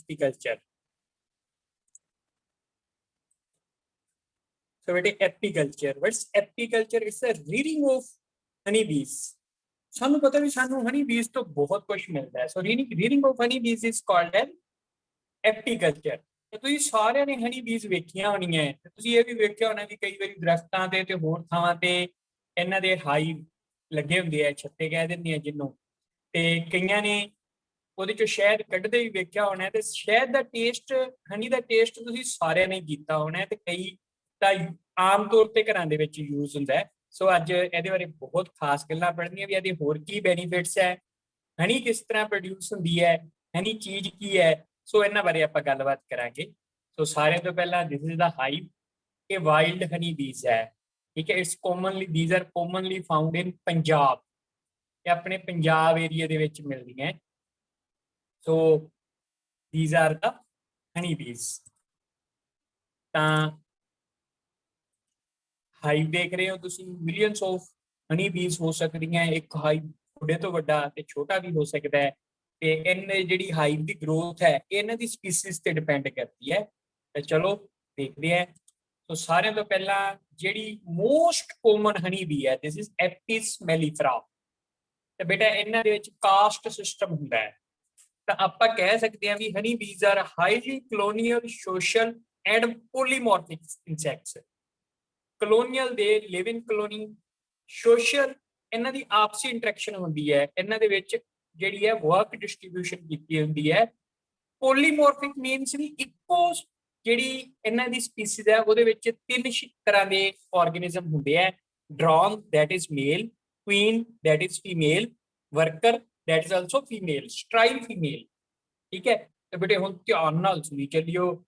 Apiculture. So बेटे apiculture, what's apiculture? It's a reading of honey बीज। सानू पता भी सानू हनी बीज तो बहुत कुछ मिलता है। सो रीडिंग ऑफ हनी बीज इज कॉल्ड एन एपीकल्चर। ਤੇ ਤੁਸੀਂ ਸਾਰਿਆਂ ਨੇ ਹਨੀ ਬੀਜ਼ ਵੇਖੀਆਂ ਹੋਣੀਆਂ ਤੇ ਤੁਸੀਂ ਇਹ ਵੀ ਵੇਖਿਆ ਹੋਣਾ ਵੀ ਕਈ ਵਾਰੀ ਦਰਖਤਾਂ ਤੇ ਹੋਰ ਥਾਵਾਂ ਤੇ ਇਹਨਾਂ ਦੇ ਹਾਈਵ ਲੱਗੇ ਹੁੰਦੇ ਆ, ਛੱਤੇ ਕਹਿ ਦਿੰਦੇ ਆ ਜਿਹਨੂੰ, ਤੇ ਕਈਆਂ ਨੇ ਉਹਦੇ ਚੋਂ ਸ਼ਹਿਦ ਕੱਢਦੇ ਵੀ ਵੇਖਿਆ ਹੋਣਾ। ਤੇ ਸ਼ਹਿਦ ਦਾ ਟੇਸਟ, ਹਨੀ ਦਾ ਟੇਸਟ ਤੁਸੀਂ ਸਾਰਿਆਂ ਨੇ ਕੀਤਾ ਹੋਣਾ ਤੇ ਕਈ ਤਾਂ ਆਮ ਤੌਰ ਤੇ ਘਰਾਂ ਦੇ ਵਿੱਚ ਯੂਜ਼ ਹੁੰਦਾ ਹੈ। ਸੋ ਅੱਜ ਇਹਦੇ ਬਾਰੇ ਬਹੁਤ ਖਾਸ ਗੱਲਾਂ ਪੜ੍ਹਨੀਆਂ ਵੀ ਇਹਦੇ ਹੋਰ ਕੀ ਬੈਨੀਫਿਟਸ ਹੈ, ਹਨੀ ਕਿਸ ਤਰ੍ਹਾਂ ਪ੍ਰੋਡਿਊਸ ਹੁੰਦੀ ਹੈ, ਹਨੀ ਚੀਜ਼ ਕੀ ਹੈ। ਸੋ ਇਹਨਾਂ ਬਾਰੇ ਆਪਾਂ ਗੱਲਬਾਤ ਕਰਾਂਗੇ। ਸੋ ਸਾਰਿਆਂ ਤੋਂ ਪਹਿਲਾਂ ਦਿਸ ਇਜ਼ ਦਾ ਹਾਈਵ। ਇਹ ਵਾਈਲਡ ਹਨੀ ਬੀਜ਼ ਹੈ, ਠੀਕ ਹੈ। It's commonly, these are commonly found in Punjab. ਇਹ ਆਪਣੇ ਪੰਜਾਬ ਏਰੀਆ ਦੇ ਵਿੱਚ ਮਿਲਦੀਆਂ। ਸੋ ਥੀਸ ਆਰ ਦਾ ਹਨੀ ਬੀਜ਼। ਤਾਂ ਹਾਈਵ ਦੇਖ ਰਹੇ ਹੋ ਤੁਸੀਂ, ਮਿਲੀਅਨਸ ਆਫ ਹਨੀ ਬੀਜ਼ ਹੋ ਸਕਦੀਆਂ। ਇੱਕ ਹਾਈਵ ਵੱਡੇ ਤੋਂ ਵੱਡਾ ਤੇ ਛੋਟਾ ਵੀ ਹੋ ਸਕਦਾ ਹੈ। ਤੇ ਇਹਨਾਂ ਜਿਹੜੀ ਹਾਈਵ ਦੀ ਗਰੋਥ ਹੈ ਇਹਨਾਂ ਦੀ ਸਪੀਸੀਜ਼ ਤੇ ਡਿਪੈਂਡ ਕਰਦੀ ਹੈ। ਤੇ ਚਲੋ ਦੇਖਦੇ ਹਾਂ। ਸੋ ਸਾਰਿਆਂ ਤੋਂ ਪਹਿਲਾਂ ਜਿਹੜੀ ਮੋਸਟ ਕਾਮਨ ਹਨੀ ਬੀ ਹੈ, ਦਿਸ ਇਜ਼ ਐਪਿਸ ਮੈਲੀਫਰਾ। ਤੇ ਬੇਟਾ ਇਹਨਾਂ ਦੇ ਵਿੱਚ ਕਾਸਟ ਸਿਸਟਮ ਹੁੰਦਾ ਹੈ। ਤਾਂ ਆਪਾਂ ਕਹਿ ਸਕਦੇ ਹਾਂ ਵੀ honey bees are highly colonial, social and polymorphic insects. Colonial they live in colony, social ਇਹਨਾਂ ਦੀ ਆਪਸੀ ਇੰਟਰੈਕਸ਼ਨ ਹੁੰਦੀ ਹੈ। ਇਹਨਾਂ ਦੇ ਵਿੱਚ ਜਿਹੜੀ ਹੈ ਵਰਕ ਡਿਸਟ੍ਰੀਬਿਊਸ਼ਨ ਕੀਤੀ ਹੁੰਦੀ ਹੈ। ਪੋਲੀਮੋਰਫਿਕ ਮੀਨਸ ਵੀ ਇੱਕੋ ਜਿਹੜੀ ਇਹਨਾਂ ਦੀ ਸਪੀਸੀਜ਼ ਹੈ ਉਹਦੇ ਵਿੱਚ ਤਿੰਨ ਤਰ੍ਹਾਂ ਦੇ ਆਰਗੇਨਿਜ਼ਮ ਹੁੰਦੇ ਆ। Drone that is male, queen that is female, worker that is also female, sterile female, ਠੀਕ ਹੈ। ਤੇ ਬੇਟੇ ਹੁਣ ਧਿਆਨ ਨਾਲ ਸੁਣੀ ਚੱਲਿਓ।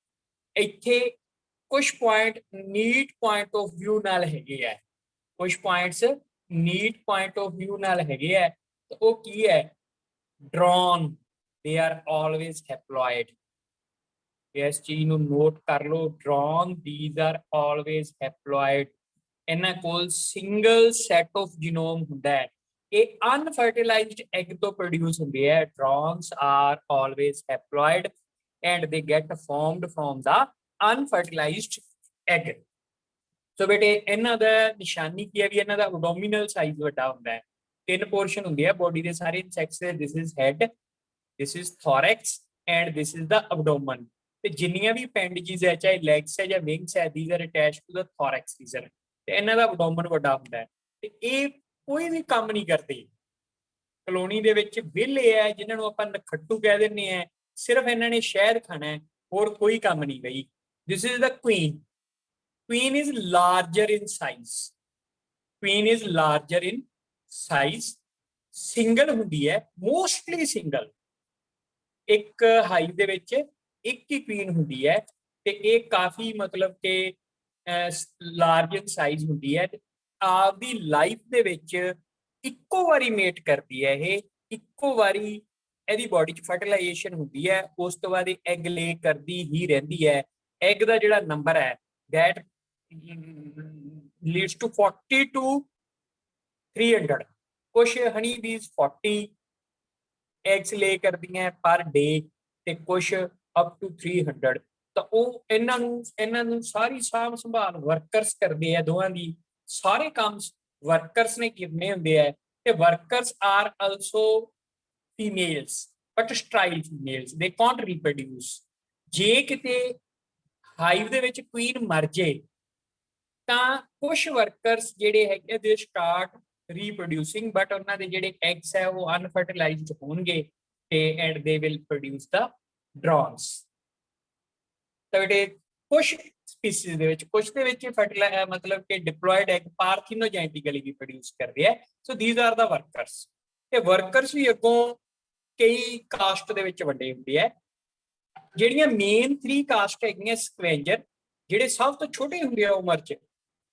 ਇੱਥੇ ਕੁਝ point NEET point of view ਨਾਲ ਹੈਗੇ ਆ, ਕੁਝ points NEET point of view ਨਾਲ ਹੈਗੇ ਆ। ਤੇ ਉਹ ਕੀ ਹੈ? drawn, they are always haploid। ਇਸ ਚੀਜ਼ ਨੂੰ ਨੋਟ ਕਰ ਲਓ, drawn, these are always haploid। ਇਹਨਾਂ ਕੋਲ ਸਿੰਗਲ ਸੈਟ ਆਫ ਜੀਨੋਮ ਹੁੰਦਾ ਹੈ। ਇਹ ਅਨਫਰਟੀਲਾਈਜ਼ਡ ਐਗ ਤੋਂ ਪ੍ਰੋਡਿਊਸ ਹੁੰਦੇ ਹੈ। drowns are always haploid and they get formed from the unfertilized egg। ਸੋ ਬੇਟੇ ਇਹਨਾਂ ਦਾ ਨਿਸ਼ਾਨੀ ਕੀ ਹੈ ਵੀ ਇਹਨਾਂ ਦਾ ਐਬਡੋਮੀਨਲ ਸਾਈਜ਼ ਵੱਡਾ ਹੁੰਦਾ ਹੈ। ਤਿੰਨ ਪੋਰਸ਼ਨ ਹੁੰਦੇ ਆ ਬੋਡੀ ਦੇ ਸਾਰੇ ਇਨਸੈਕਟਸ ਦੇ। This is head, this is thorax and this is the abdomen. ਤੇ ਜਿੰਨੀਆਂ ਵੀ ਪੈਂਡੇਜਿਸ ਹੈ, ਚਾਹੇ ਲੈਗਸ ਹੈ ਜਾਂ ਵਿੰਗਸ ਹੈ, these are attached to the thorax region. ਤੇ ਇਹਨਾਂ ਦਾ ਐਬਡੋਮਨ ਵੱਡਾ ਹੁੰਦਾ ਹੈ। ਤੇ ਇਹ ਕੋਈ ਵੀ ਕੰਮ ਨਹੀਂ ਕਰਦੇ। ਕਲੋਨੀ ਦੇ ਵਿੱਚ ਵਿਹਲੇ ਹੈ ਜਿਨ੍ਹਾਂ ਨੂੰ ਆਪਾਂ ਨਖੱਟੂ ਕਹਿ ਦਿੰਦੇ ਆ, ਸਿਰਫ ਇਹਨਾਂ ਨੇ ਸ਼ਹਿਦ ਖਾਣਾ ਹੈ, ਹੋਰ ਕੋਈ ਕੰਮ ਨਹੀਂ ਬਈ। ਦਿਸ is the Queen. Queen is larger in size, queen is larger in size, single ਹੁੰਦੀ ਹੈ, mostly single। ਇੱਕ ਹਾਈਵ ਦੇ ਵਿੱਚ ਇੱਕ ਹੀ queen ਹੁੰਦੀ ਹੈ ਤੇ ਇਹ ਕਾਫੀ ਮਤਲਬ ਕਿ ਲਾਰਜ ਇਨ ਸਾਈਜ਼ ਹੁੰਦੀ ਹੈ। ਆਪਦੀ ਲਾਈਫ ਦੇ ਵਿੱਚ ਇੱਕੋ ਵਾਰੀ ਮੇਟ ਕਰਦੀ ਹੈ। ਇਹ ਇੱਕੋ ਵਾਰੀ ਇਹਦੀ ਬੋਡੀ 'ਚ ਫਰਟੀਲਾਈਜੇਸ਼ਨ ਹੁੰਦੀ ਹੈ, ਉਸ ਤੋਂ ਬਾਅਦ ਇਹ ਐਗ ਲੇ ਕਰਦੀ ਹੀ ਰਹਿੰਦੀ ਹੈ। ਐਗ ਦਾ ਜਿਹੜਾ ਨੰਬਰ ਹੈ that leads to 40 to 300। ਕੁਛ ਹਨੀ ਬੀਜ਼ 40 ਐਗਸ ਲੇ ਕਰਦੀਆਂ ਪਰ ਡੇ ਤੇ ਕੁਛ ਅਪ ਟੂ 300। ਤਾਂ ਉਹ ਇਹਨਾਂ ਨੂੰ ਸਾਰੀ ਸਾਂਭ ਸੰਭਾਲ ਵਰਕਰਸ ਕਰਦੇ ਆ। ਦੋਵਾਂ ਦੀ ਸਾਰੇ ਕੰਮ ਵਰਕਰਸ ਨੇ ਕਰਨੇ ਹੁੰਦੇ ਆ। ਤੇ workers are also females but sterile females, they can't reproduce. ਜੇ ਕਿਤੇ ਹਾਈਵ ਦੇ ਵਿੱਚ ਕੁਈਨ ਮਰ ਜੇ ਤਾਂ ਕੁਝ ਵਰਕਰਸ ਜਿਹੜੇ ਹੈਗੇ ਦੇ ਸਟਾਰਟ ਰੀਪਰੋਡਿਊਸਿੰਗ, ਬਟ ਉਹਨਾਂ ਦੇ ਜਿਹੜੇ ਐਗਸ ਹੈ ਉਹ ਅਨਫਰਟੀਲਾਈਜ਼ਡ ਹੋਣਗੇ ਤੇ and they will produce the drones. ਤਾਂ ਬੇਟੇ ਕੁਝ ਸਪੀਸੀਜ਼ ਦੇ ਵਿੱਚ, ਕੁਝ ਦੇ ਵਿੱਚ ਮਤਲਬ ਕਿ ਡਿਪਲੋਇਡ ਐਗ ਪਾਰਥੀਨੋਜੈਨੇਟਿਕਲੀ ਵੀ ਪ੍ਰੋਡਿਊਸ ਕਰਦੇ ਆ। So these are the workers. ਤੇ ਵਰਕਰਸ ਵੀ ਅੱਗੋਂ ਕਈ ਕਾਸਟ ਦੇ ਵਿੱਚ ਵੰਡੇ ਹੁੰਦੇ ਆ। ਜਿਹੜੀਆਂ ਮੇਨ 3 ਕਾਸਟ ਹੈਗੀਆਂ, ਸਕਵੈਂਜਰ ਜਿਹੜੇ ਸਭ ਤੋਂ ਛੋਟੇ ਹੁੰਦੇ ਆ ਉਮਰ 'ਚ,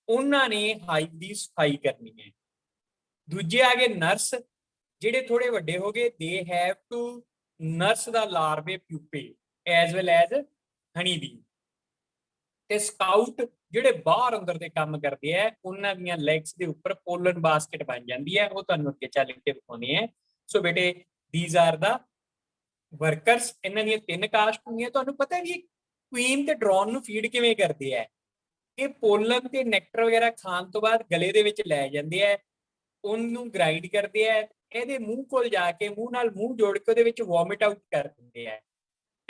ਉਹਨਾਂ ਨੇ ਹਾਈਵ ਦੀ ਸਫਾਈ ਕਰਨੀ ਹੈ। ਦੂਜੇ ਆ ਗਏ ਨਰਸ, ਜਿਹੜੇ ਥੋੜੇ ਵੱਡੇ ਹੋ ਗਏ, they have to nurse the larvae pupae as well as honey bee. ਤੇ ਸਕਾਊਟ ਜਿਹੜੇ ਬਾਹਰ ਅੰਦਰ ਦੇ ਕੰਮ ਕਰਦੇ ਆ, ਉਹਨਾਂ ਦੀਆਂ ਲੈਗਸ ਦੇ ਉੱਪਰ ਪੋਲਨ ਬਾਸਕਟ ਬਣ ਜਾਂਦੀ ਹੈ। ਉਹ ਤੁਹਾਨੂੰ ਅੱਗੇ ਚੱਲ ਕੇ ਦਿਖਾਉਣੀ ਹੈ। ਸੋ ਬੇਟੇ these are the ਵਰਕਰਸ ਇਹਨਾਂ ਦੀਆਂ ਤਿੰਨ ਕਾਸਟ ਹੁੰਦੀਆਂ। ਤੁਹਾਨੂੰ ਪਤਾ ਵੀ ਕੁਈਨ ਤੇ ਡਰੋਨ ਨੂੰ ਫੀਡ ਕਿਵੇਂ ਕਰਦੇ ਆ? ਇਹ ਪੋਲਨ ਤੇ ਨੈਕਟਰ ਵਗੈਰਾ ਖਾਣ ਤੋਂ ਬਾਅਦ ਗਲੇ ਦੇ ਵਿੱਚ ਲੈ ਜਾਂਦੇ ਆ, ਉਹਨੂੰ ਗ੍ਰਾਈਂਡ ਕਰਦੇ ਆ, ਇਹਦੇ ਮੂੰਹ ਕੋਲ ਜਾ ਕੇ ਮੂੰਹ ਨਾਲ ਮੂੰਹ ਜੋੜ ਕੇ ਉਹਦੇ ਵਿੱਚ ਵੋਮਿਟ ਆਊਟ ਕਰ ਦਿੰਦੇ ਆ।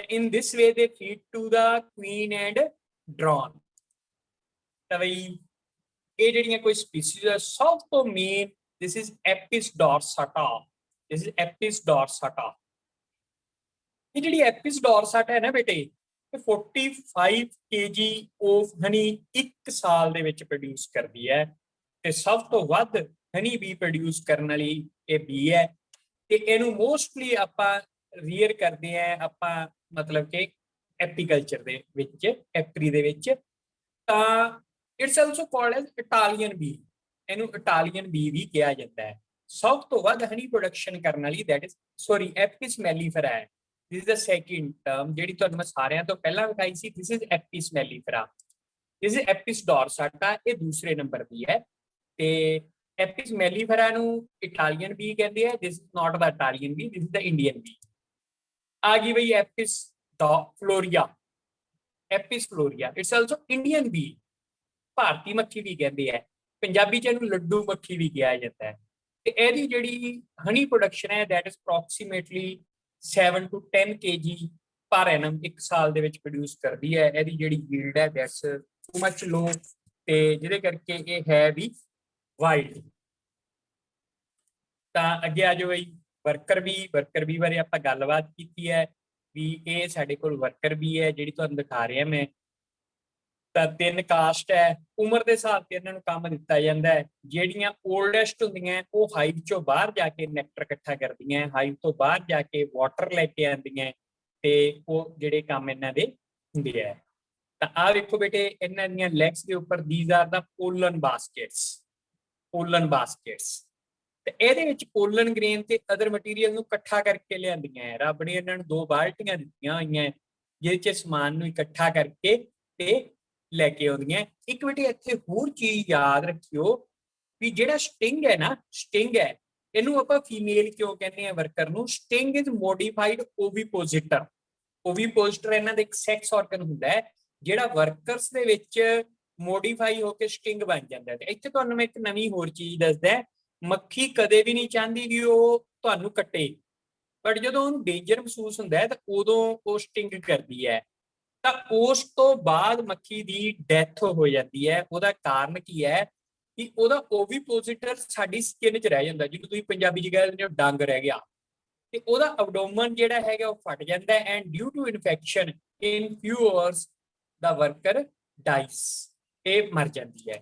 ਇਨ this way they feed to the queen and drone. ਤਾਂ ਬਈ ਇਹ ਜਿਹੜੀਆਂ ਕੋਈ ਸਪੀਸੀਜ਼ ਆ, ਸਭ ਤੋਂ main this is Apis dorsata. This is Apis dorsata. ਇਹ ਜਿਹੜੀ ਐਪਿਸ ਡੋਰਸਾਟਾ ਹੈ ਨਾ ਬੇਟੇ, ਇਹ 45 kg ਆਫ ਹਨੀ ਇੱਕ ਸਾਲ ਦੇ ਵਿੱਚ ਪ੍ਰੋਡਿਊਸ ਕਰਦੀ ਹੈ, ਤੇ ਸਭ ਤੋਂ ਵੱਧ ਹਨੀ ਬੀ ਪ੍ਰੋਡਿਊਸ ਕਰਨ ਵਾਲੀ ਇਹ ਬੀ ਹੈ। ਤੇ ਇਹਨੂੰ ਮੋਸਟਲੀ ਆਪਾਂ ਰੀਅਰ ਕਰਦੇ ਆ, ਆਪਾਂ ਮਤਲਬ ਕਿ ਐਪੀਕਲਚਰ ਦੇ ਵਿੱਚ, ਐਪਰੀ ਦੇ ਵਿੱਚ। ਤਾਂ it's also called as Italian B. ਇਹਨੂੰ ਇਟਾਲੀਅਨ ਬੀ ਵੀ ਕਿਹਾ ਜਾਂਦਾ ਹੈ। ਸਭ ਤੋਂ ਵੱਧ ਹਨੀ ਪ੍ਰੋਡਕਸ਼ਨ ਕਰਨ ਵਾਲੀ ਦੈਟ ਇਜ਼ ਸੌਰੀ ਐਪਿਸ ਮੈਲੀਫੇਰਾ ਹੈ। This is the second term ਜਿਹੜੀ ਤੁਹਾਨੂੰ ਮੈਂ ਸਾਰਿਆਂ ਤੋਂ ਪਹਿਲਾਂ ਵਿਖਾਈ ਸੀ। ਦਿਸ is ਐਪਿਸ ਮੈਲੀਫੇਰਾ। This is Apis dorsata, ਇਹ ਦੂਸਰੇ ਨੰਬਰ ਦੀ ਹੈ। ਤੇ ਐਪਿਸ ਮੈਲੀਫੇਰਾ ਨੂੰ ਇਟਾਲੀਅਨ ਬੀ ਕਹਿੰਦੇ ਆ। This is not the Italian B, this is the Indian B. ਆ ਗਈ ਬਈ ਐਪਿਸ ਫਲੋਰੀਆ। ਐਪਿਸ ਫਲੋਰੀਆ ਇਟਸ ਆਲਸੋ ਇੰਡੀਅਨ ਬੀ, ਭਾਰਤੀ ਮੱਖੀ ਵੀ ਕਹਿੰਦੇ ਆ। ਪੰਜਾਬੀ ਚ ਇਹਨੂੰ ਲੱਡੂ ਮੱਖੀ ਵੀ ਕਿਹਾ ਜਾਂਦਾ ਹੈ। ਤੇ ਇਹਦੀ ਜਿਹੜੀ ਹਨੀ ਪ੍ਰੋਡਕਸ਼ਨ ਹੈ that is approximately 7 to 10 kg ਪਰ ਐਨਮ ਇੱਕ ਸਾਲ ਦੇ ਵਿੱਚ ਪ੍ਰੋਡਿਊਸ ਕਰਦੀ ਹੈ। ਇਹਦੀ ਜਿਹੜੀ ਯੀਲਡ ਹੈ ਦੈਟਸ ਟੂ ਮਚ ਲੋ, ਤੇ ਜਿਹਦੇ ਕਰਕੇ ਇਹ ਹੈ ਵੀ ਵਾਈਲਡ। ਤਾਂ ਅੱਗੇ ਆ ਜਾਓ ਬਈ ਵਰਕਰ ਬੀ ਬਾਰੇ ਆਪਾਂ ਗੱਲਬਾਤ ਕੀਤੀ ਹੈ ਵੀ ਇਹ ਸਾਡੇ ਕੋਲ ਵਰਕਰ ਬੀ ਹੈ ਜਿਹੜੀ ਤੁਹਾਨੂੰ ਦਿਖਾ ਰਿਹਾ ਮੈਂ। ਤਾਂ ਤਿੰਨ ਕਾਸਟ ਹੈ, ਉਮਰ ਦੇ ਹਿਸਾਬ ਤੇ ਇਹਨਾਂ ਨੂੰ ਕੰਮ ਦਿੱਤਾ ਜਾਂਦਾ ਹੈ। ਜਿਹੜੀਆਂ ਓਲਡੈਸਟ ਹੁੰਦੀਆਂ ਉਹ ਹਾਈਵ ਚੋਂ ਬਾਹਰ ਜਾ ਕੇ ਨੈਕਟਰ ਇਕੱਠਾ ਕਰਦੀਆਂ, ਹਾਈਵ ਤੋਂ ਬਾਹਰ ਜਾ ਕੇ ਵਾਟਰ ਲੈ ਕੇ ਆਉਂਦੀਆਂ, ਤੇ ਉਹ ਜਿਹੜੇ ਕੰਮ ਇਹਨਾਂ ਦੇ ਹੁੰਦੇ ਆ। ਤਾਂ ਆਹ ਵੇਖੋ ਬੇਟੇ, ਇਹਨਾਂ ਦੀਆਂ ਲੈਗਸ ਦੇ ਉੱਪਰ these are the pollen baskets. Pollen baskets, ਤੇ ਇਹਦੇ ਵਿੱਚ ਪੋਲਨ ਗ੍ਰੇਨ ਤੇ ਅਦਰ ਮਟੀਰੀਅਲ ਨੂੰ ਇਕੱਠਾ ਕਰਕੇ ਲਿਆਂਦੀਆਂ ਹੈ। ਰੱਬ ਨੇ ਇਹਨਾਂ ਨੂੰ ਦੋ ਬਾਲਟੀਆਂ ਦਿੱਤੀਆਂ ਹੋਈਆਂ ਜਿਹਦੇ ਚ ਸਮਾਨ ਨੂੰ ਇਕੱਠਾ ਕਰਕੇ ਤੇ ਲੈ ਕੇ ਆਉਂਦੀਆਂ। ਇੱਕ ਬੇਟੇ ਇੱਥੇ ਹੋਰ ਚੀਜ਼ ਯਾਦ ਰੱਖਿਓ ਵੀ ਜਿਹੜਾ ਸਟਿੰਗ ਹੈ ਨਾ, ਸਟਿੰਗ ਹੈ, ਇਹਨੂੰ ਆਪਾਂ ਫੀਮੇਲ ਕਿਉਂ ਕਹਿੰਦੇ ਆ ਵਰਕਰ ਨੂੰ? Sting is modified ovipositor. Ovipositor ਇਹਨਾਂ ਦਾ ਇੱਕ ਸੈਕਸ ਆਰਗਨ ਹੁੰਦਾ ਹੈ ਜਿਹੜਾ ਵਰਕਰਸ ਦੇ ਵਿੱਚ ਮੋਡੀਫਾਈ ਹੋ ਕੇ ਸਟਿੰਗ ਬਣ ਜਾਂਦਾ ਹੈ। ਤੇ ਇੱਥੇ ਤੁਹਾਨੂੰ ਮੈਂ ਇੱਕ ਨਵੀਂ ਹੋਰ ਚੀਜ਼ ਦੱਸਦਾ, ਮੱਖੀ ਕਦੇ ਵੀ ਨਹੀਂ ਚਾਹੁੰਦੀ ਵੀ ਉਹ ਤੁਹਾਨੂੰ ਕੱਟੇ, ਬਟ ਜਦੋਂ ਉਹਨੂੰ ਡੇਂਜਰ ਮਹਿਸੂਸ ਹੁੰਦਾ ਹੈ ਤਾਂ ਉਦੋਂ ਉਹ ਸਟਿੰਗ ਕਰਦੀ ਹੈ। ਤਾਂ ਉਸ ਤੋਂ ਬਾਅਦ ਮੱਖੀ ਦੀ ਡੈਥ ਹੋ ਜਾਂਦੀ ਹੈ। ਉਹਦਾ ਕਾਰਨ ਕੀ ਹੈ ਕਿ ਉਹਦਾ ਓਵੀਪੋਜ਼ਿਟਰ ਸਾਡੀ ਸਕਿਨ 'ਚ ਰਹਿ ਜਾਂਦਾ, ਜਿਹਨੂੰ ਤੁਸੀਂ ਪੰਜਾਬੀ 'ਚ ਕਹਿ ਦਿੰਦੇ ਹੋ ਡੰਗ ਰਹਿ ਗਿਆ, ਤੇ ਉਹਦਾ ਅਬਡੋਮਨ ਜਿਹੜਾ ਹੈਗਾ ਉਹ ਫਟ ਜਾਂਦਾ ਹੈ। And due to infection in few hours the worker dies, ਇਹ ਮਰ ਜਾਂਦੀ ਹੈ।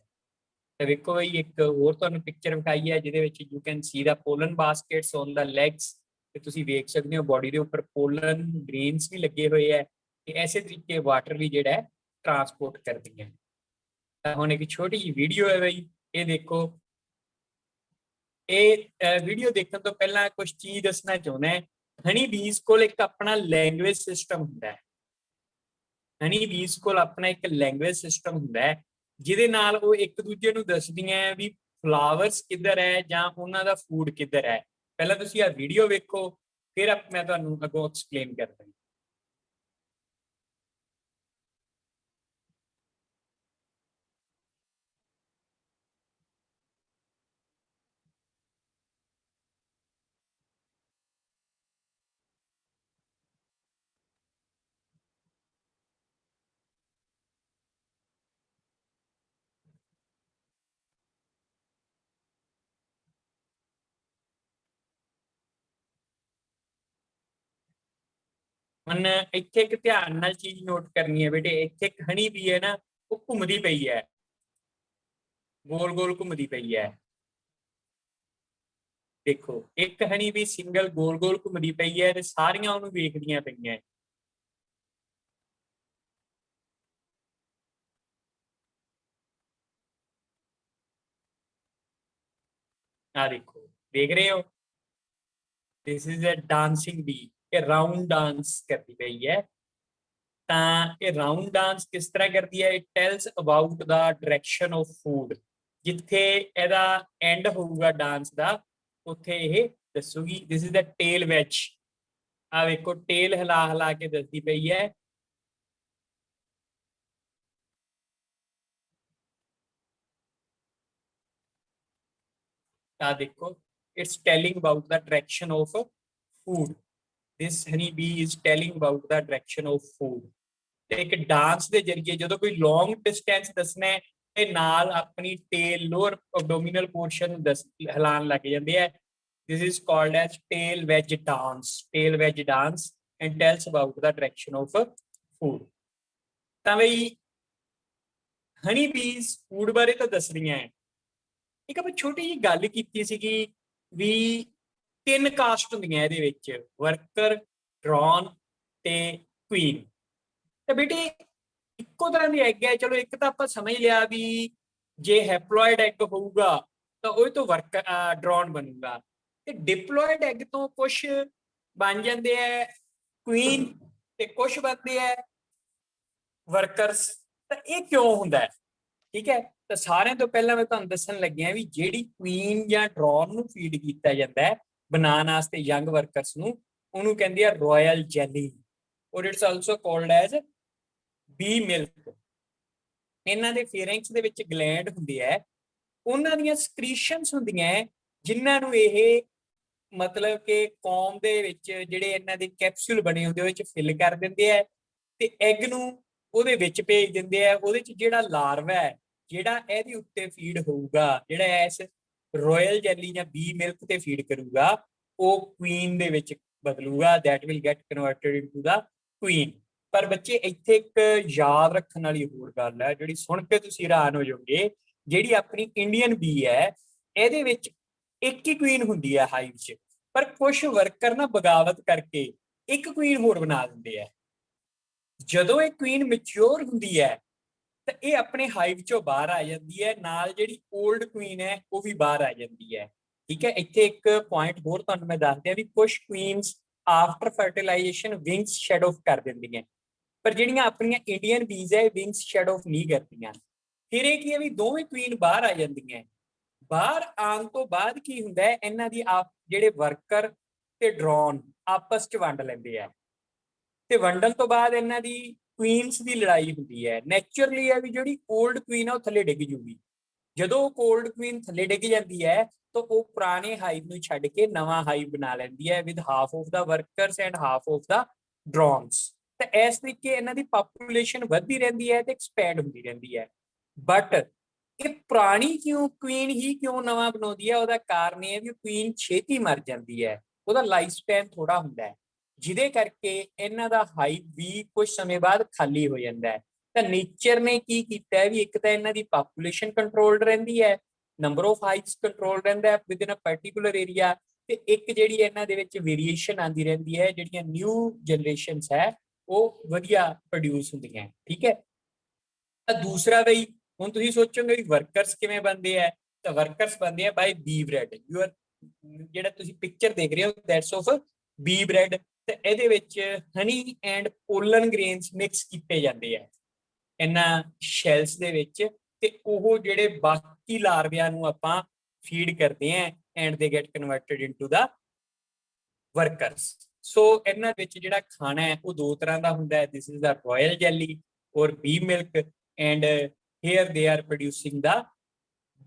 ਤੇ ਵੇਖੋ ਬਈ ਇੱਕ ਹੋਰ ਤੁਹਾਨੂੰ ਪਿਕਚਰ ਵਿਖਾਈ ਹੈ ਜਿਹਦੇ ਵਿੱਚ you can see the pollen baskets on the legs, ਤੇ ਤੁਸੀਂ ਵੇਖ ਸਕਦੇ ਹੋ ਬੋਡੀ ਦੇ ਉੱਪਰ ਪੋਲਨ ਗ੍ਰੇਨਸ ਵੀ ਲੱਗੇ ਹੋਏ ਹੈ। ਤੇ ਐਸੇ ਤਰੀਕੇ ਵਾਟਰ ਵੀ ਜਿਹੜਾ ਹੈ ਟਰਾਂਸਪੋਰਟ ਕਰਦੀਆਂ। ਤਾਂ ਹੁਣ ਇੱਕ ਛੋਟੀ ਜਿਹੀ ਵੀਡੀਓ ਹੈ ਬਈ, ਇਹ ਦੇਖੋ। ਇਹ ਵੀਡੀਓ ਦੇਖਣ ਤੋਂ ਪਹਿਲਾਂ ਕੁਝ ਚੀਜ਼ ਦੱਸਣਾ ਚਾਹੁੰਦਾ। ਹਨੀ ਬੀਜ਼ ਕੋਲ ਇੱਕ ਆਪਣਾ ਲੈਂਗੁਏਜ ਸਿਸਟਮ ਹੁੰਦਾ ਹੈ। ਹਨੀ ਬੀਜ਼ ਕੋਲ ਆਪਣਾ ਇੱਕ ਲੈਂਗੁਏਜ ਸਿਸਟਮ ਹੁੰਦਾ ਹੈ ਜਿਹਦੇ ਨਾਲ ਉਹ ਇੱਕ ਦੂਜੇ ਨੂੰ ਦੱਸਦੀਆਂ ਵੀ ਫਲਾਵਰਸ ਕਿੱਧਰ ਹੈ ਜਾਂ ਉਹਨਾਂ ਦਾ ਫੂਡ ਕਿੱਧਰ ਹੈ। ਪਹਿਲਾਂ ਤੁਸੀਂ ਆਹ ਵੀਡੀਓ ਵੇਖੋ, ਫਿਰ ਮੈਂ ਤੁਹਾਨੂੰ ਅੱਗੋਂ ਐਕਸਪਲੇਨ ਕਰਦਾ। ਹੁਣ ਇੱਥੇ ਇੱਕ ਧਿਆਨ ਨਾਲ ਚੀਜ਼ ਨੋਟ ਕਰਨੀ ਹੈ ਬੇਟੇ। ਇੱਥੇ ਇੱਕ ਹਨੀ ਬੀ ਹੈ ਨਾ, ਉਹ ਘੁੰਮਦੀ ਪਈ ਹੈ, ਗੋਲ ਗੋਲ ਘੁੰਮਦੀ ਪਈ ਹੈ। ਦੇਖੋ ਇੱਕ ਹਨੀ ਬੀ ਸਿੰਗਲ ਗੋਲ ਗੋਲ ਘੁੰਮਦੀ ਪਈ ਹੈ ਤੇ ਸਾਰੀਆਂ ਉਹਨੂੰ ਵੇਖਦੀਆਂ ਪਈਆਂ। ਆ ਦੇਖੋ, ਦੇਖ ਰਹੇ ਹੋ? This is a dancing bee, ਇਹ ਰਾਉਂਡ ਡਾਂਸ ਕਰਦੀ ਪਈ ਹੈ। ਤਾਂ ਇਹ ਰਾਉਂਡ ਡਾਂਸ ਕਿਸ ਤਰ੍ਹਾਂ ਕਰਦੀ ਹੈ? It tells about the direction of food. ਜਿੱਥੇ ਇਹਦਾ ਐਂਡ ਹੋਊਗਾ ਡਾਂਸ ਦਾ, ਉੱਥੇ ਇਹ ਦੱਸੂਗੀ। This is the tail wag. ਆ ਵੇਖੋ ਟੇਲ ਹਿਲਾ ਹਿਲਾ ਕੇ ਦੱਸਦੀ ਪਈ ਹੈ। ਆ ਦੇਖੋ, it's telling about the direction of food. This honey B is telling about the direction of food. ਤੇ ਇੱਕ ਡਾਂਸ ਦੇ ਜਰੀਏ ਜਦੋਂ ਕੋਈ ਲੌਂਗ ਡਿਸਟੈਂਸ ਦੱਸਣਾ ਹੈ ਤੇ ਨਾਲ ਆਪਣੀ ਟੇਲ ਲੋਅਰ ਐਬਡੋਮੀਨਲ ਪੋਰਸ਼ਨ ਹਿਲਾਉਣ ਲੱਗ ਜਾਂਦੇ ਆ। This is called as tail wedge dance. Tail wedge dance and tells about the direction of food. ਤਾਂ ਬਈ ਹਨੀ ਬੀਜ਼ ਫੂਡ ਬਾਰੇ ਤਾਂ ਦੱਸ ਰਹੀਆਂ ਹੈ। ਇੱਕ ਆਪਾਂ ਛੋਟੀ ਜਿਹੀ ਗੱਲ ਕੀਤੀ ਸੀਗੀ ਵੀ 3 ਕਾਸਟ ਹੁੰਦੀਆਂ ਇਹਦੇ ਵਿੱਚ, ਵਰਕਰ, ਡਰੋਨ ਤੇ ਕੁਈਨ। ਤੇ ਬੇਟੇ ਇੱਕੋ ਤਰ੍ਹਾਂ ਦੀ ਐਗ ਹੈ। ਚਲੋ ਇੱਕ ਤਾਂ ਆਪਾਂ ਸਮਝ ਲਿਆ ਵੀ ਜੇ ਹੈਪਲੋਇਡ ਐਗ ਹੋਊਗਾ ਤਾਂ ਉਹ ਤੋਂ ਵਰਕਰ ਡਰੋਨ ਬਣੂਗਾ, ਤੇ ਡਿਪਲੋਇਡ ਐਗ ਤੋਂ ਕੁਝ ਬਣ ਜਾਂਦੇ ਆ ਕੁਈਨ ਤੇ ਕੁਝ ਬਣਦੇ ਆ ਵਰਕਰਸ। ਤਾਂ ਇਹ ਕਿਉਂ ਹੁੰਦਾ ਹੈ? ਠੀਕ ਹੈ, ਤਾਂ ਸਾਰਿਆਂ ਤੋਂ ਪਹਿਲਾਂ ਮੈਂ ਤੁਹਾਨੂੰ ਦੱਸਣ ਲੱਗਿਆ ਵੀ ਜਿਹੜੀ ਕੁਈਨ ਜਾਂ ਡਰੋਨ ਨੂੰ ਫੀਡ ਕੀਤਾ ਜਾਂਦਾ ਹੈ ਬਣਾਉਣ ਵਾਸਤੇ ਯੰਗ ਵਰਕਰਸ ਨੂੰ, ਉਹਨੂੰ ਕਹਿੰਦੇ ਆ ਰਾਇਲ ਜੈਲੀ, ਔਰ it's also called as B milk. ਇਹਨਾਂ ਦੇ ਫੇਰਿੰਗਸ ਦੇ ਵਿੱਚ ਗਲੈਂਡ ਹੁੰਦੀ ਹੈ, ਉਹਨਾਂ ਦੀਆਂ ਸਕ੍ਰੀਸ਼ਨਸ ਹੁੰਦੀਆਂ ਜਿਨ੍ਹਾਂ ਨੂੰ ਇਹ ਮਤਲਬ ਕਿ ਕੌਮ ਦੇ ਵਿੱਚ ਜਿਹੜੇ ਇਹਨਾਂ ਦੇ ਕੈਪਸੂਲ ਬਣੇ ਹੁੰਦੇ ਉਹਦੇ ਵਿੱਚ ਫਿਲ ਕਰ ਦਿੰਦੇ ਆ ਤੇ ਐਗ ਨੂੰ ਉਹਦੇ ਵਿੱਚ ਭੇਜ ਦਿੰਦੇ ਆ। ਉਹਦੇ ਚ ਜਿਹੜਾ ਲਾਰਵਾ ਹੈ ਜਿਹੜਾ ਇਹਦੇ ਉੱਤੇ ਫੀਡ ਹੋਊਗਾ, ਜਿਹੜਾ ਇਸ ਰਾਇਲ ਜੈਲੀ ਜਾਂ ਬੀ ਮਿਲਕ ਤੇ ਫੀਡ ਕਰੂਗਾ, ਉਹ ਕੁਈਨ ਦੇ ਵਿੱਚ ਬਦਲੂਗਾ। That will get converted into the queen. ਪਰ ਬੱਚੇ ਇੱਥੇ ਇੱਕ ਯਾਦ ਰੱਖਣ ਵਾਲੀ ਹੋਰ ਗੱਲ ਹੈ ਜਿਹੜੀ ਸੁਣ ਕੇ ਤੁਸੀਂ ਹੈਰਾਨ ਹੋ ਜਾਓਗੇ। ਜਿਹੜੀ ਆਪਣੀ ਇੰਡੀਅਨ ਬੀ ਹੈ ਇਹਦੇ ਵਿੱਚ ਇੱਕ ਹੀ ਕੁਈਨ ਹੁੰਦੀ ਹੈ ਹਾਈਵ 'ਚ, ਪਰ ਕੁਝ ਵਰਕਰ ਨਾ ਬਗਾਵਤ ਕਰਕੇ ਇੱਕ ਕੁਈਨ ਹੋਰ ਬਣਾ ਦਿੰਦੇ ਆ। ਜਦੋਂ ਇਹ ਕੁਈਨ ਮੈਚੁਰ ਹੁੰਦੀ ਹੈ ਤਾਂ ਇਹ ਆਪਣੇ ਹਾਈਵ 'ਚੋਂ ਬਾਹਰ ਆ ਜਾਂਦੀ ਹੈ, ਨਾਲ ਜਿਹੜੀ 올ਡ ਕੁਈਨ ਹੈ ਉਹ ਵੀ ਬਾਹਰ ਆ ਜਾਂਦੀ ਹੈ। ਠੀਕ ਹੈ, ਇੱਥੇ ਇੱਕ ਪੁਆਇੰਟ ਹੋਰ ਤੁਹਾਨੂੰ ਮੈਂ ਦੱਸ ਦਿਆਂ ਵੀ ਕੁਝ Queen's after fertilisation wings shed of ਕਰ ਦਿੰਦੀਆਂ, ਪਰ ਜਿਹੜੀਆਂ ਆਪਣੀਆਂ ਇੰਡੀਅਨ ਬੀਜ਼ ਹੈ ਵਿੰਗਸ ਸ਼ੈਡ ਆਫ ਨਹੀਂ ਕਰਦੀਆਂ। ਫਿਰ ਇਹ ਕੀ ਹੈ ਵੀ ਦੋਵੇਂ ਕੁਈਨ ਬਾਹਰ ਆ ਜਾਂਦੀਆਂ। ਬਾਹਰ ਆਉਣ ਤੋਂ ਬਾਅਦ ਕੀ ਹੁੰਦਾ ਹੈ, ਇਹਨਾਂ ਦੀ ਜਿਹੜੇ ਵਰਕਰ ਤੇ ਡਰੋਨ ਆਪਸ 'ਚ ਵੰਡ ਲੈਂਦੇ ਆ, ਤੇ ਵੰਡਣ ਤੋਂ ਬਾਅਦ ਇਹਨਾਂ ਦੀ ਕੁਈਨਸ ਦੀ ਲੜਾਈ ਹੁੰਦੀ ਹੈ। ਨੈਚੁਰਲੀ ਹੈ ਵੀ ਜਿਹੜੀ 올ਡ ਕੁਈਨ ਆ ਉਹ ਥੱਲੇ ਡਿੱਗ ਜੂਗੀ। ਜਦੋਂ ਉਹ 올ਡ ਕੁਈਨ ਥੱਲੇ ਡਿੱਗ ਜਾਂਦੀ ਹੈ ਤਾਂ ਉਹ ਪੁਰਾਣੇ ਹਾਈਵ ਨੂੰ ਛੱਡ ਕੇ ਨਵਾਂ ਹਾਈਵ ਬਣਾ ਲੈਂਦੀ ਹੈ with half of the workers and half of the drones. ਤਾਂ ਇਸ ਤਰੀਕੇ ਇਹਨਾਂ ਦੀ ਪਾਪੂਲੇਸ਼ਨ ਵੱਧਦੀ ਰਹਿੰਦੀ ਹੈ ਤੇ ਐਕਸਪੈਂਡ ਹੁੰਦੀ ਰਹਿੰਦੀ ਹੈ। ਬਟ ਇਹ ਪੁਰਾਣੀ ਕੁਈਨ ਹੀ ਕਿਉਂ ਨਵਾਂ ਬਣਾਉਂਦੀ ਹੈ? ਉਹਦਾ ਕਾਰਨ ਇਹ ਹੈ ਵੀ ਕੁਈਨ ਛੇਤੀ ਮਰ ਜਾਂਦੀ ਹੈ, ਉਹਦਾ ਲਾਈਫ ਸਪੈਨ ਥੋੜਾ ਹੁੰਦਾ ਹੈ, ਜਿਹਦੇ ਕਰਕੇ ਇਹਨਾਂ ਦਾ ਹਾਈਵ ਵੀ ਕੁਝ ਸਮੇਂ ਬਾਅਦ ਖਾਲੀ ਹੋ ਜਾਂਦਾ ਹੈ। ਤਾਂ ਨੇਚਰ ਨੇ ਕੀ ਕੀਤਾ ਹੈ ਵੀ ਇੱਕ ਤਾਂ ਇਹਨਾਂ ਦੀ ਪਾਪੂਲੇਸ਼ਨ ਕੰਟਰੋਲਡ ਰਹਿੰਦੀ ਹੈ, ਨੰਬਰ ਆਫ ਹਾਈਵਸ ਕੰਟਰੋਲ ਰਹਿੰਦਾ ਹੈ ਵਿਦਿਨ ਅ ਪਾਰਟਿਕੂਲਰ ਏਰੀਆ, ਤੇ ਇੱਕ ਜਿਹੜੀ ਇਹਨਾਂ ਦੇ ਵਿੱਚ ਵੇਰੀਏਸ਼ਨ ਆਉਂਦੀ ਰਹਿੰਦੀ ਹੈ, ਜਿਹੜੀਆਂ ਨਿਊ ਜਨਰੇਸ਼ਨਸ ਹੈ ਉਹ ਵਧੀਆ ਪ੍ਰੋਡਿਊਸ ਹੁੰਦੀਆਂ। ਠੀਕ ਹੈ, ਤਾਂ ਦੂਸਰਾ ਬਈ ਹੁਣ ਤੁਸੀਂ ਸੋਚੋਗੇ ਵੀ ਵਰਕਰਸ ਕਿਵੇਂ ਬਣਦੇ ਆ, ਤਾਂ ਵਰਕਰਸ ਬਣਦੇ ਆ ਬਾਈ ਬੀ ਬ੍ਰੈਡ। ਜਿਹੜਾ ਤੁਸੀਂ ਪਿਕਚਰ ਦੇਖ ਰਹੇ ਹੋ ਦੈਟਸ ਆਫ ਬੀ ਬ੍ਰੈਡ, ਤੇ ਇਹਦੇ ਵਿੱਚ ਹਨੀ ਐਂਡ ਪੋਲਨ ਗ੍ਰੇਨਸ ਮਿਕਸ ਕੀਤੇ ਜਾਂਦੇ ਆ ਇਹਨਾਂ ਸ਼ੈਲਸ ਦੇ ਵਿੱਚ, ਤੇ ਉਹ ਜਿਹੜੇ ਬਾਕੀ ਲਾਰਵਿਆਂ ਨੂੰ ਆਪਾਂ ਫੀਡ ਕਰਦੇ ਆ and they get converted into the workers. So ਇਹਨਾਂ ਵਿੱਚ ਜਿਹੜਾ ਖਾਣਾ ਹੈ ਉਹ ਦੋ ਤਰ੍ਹਾਂ ਦਾ ਹੁੰਦਾ ਹੈ, this is the royal jelly or bee milk, and here they are producing the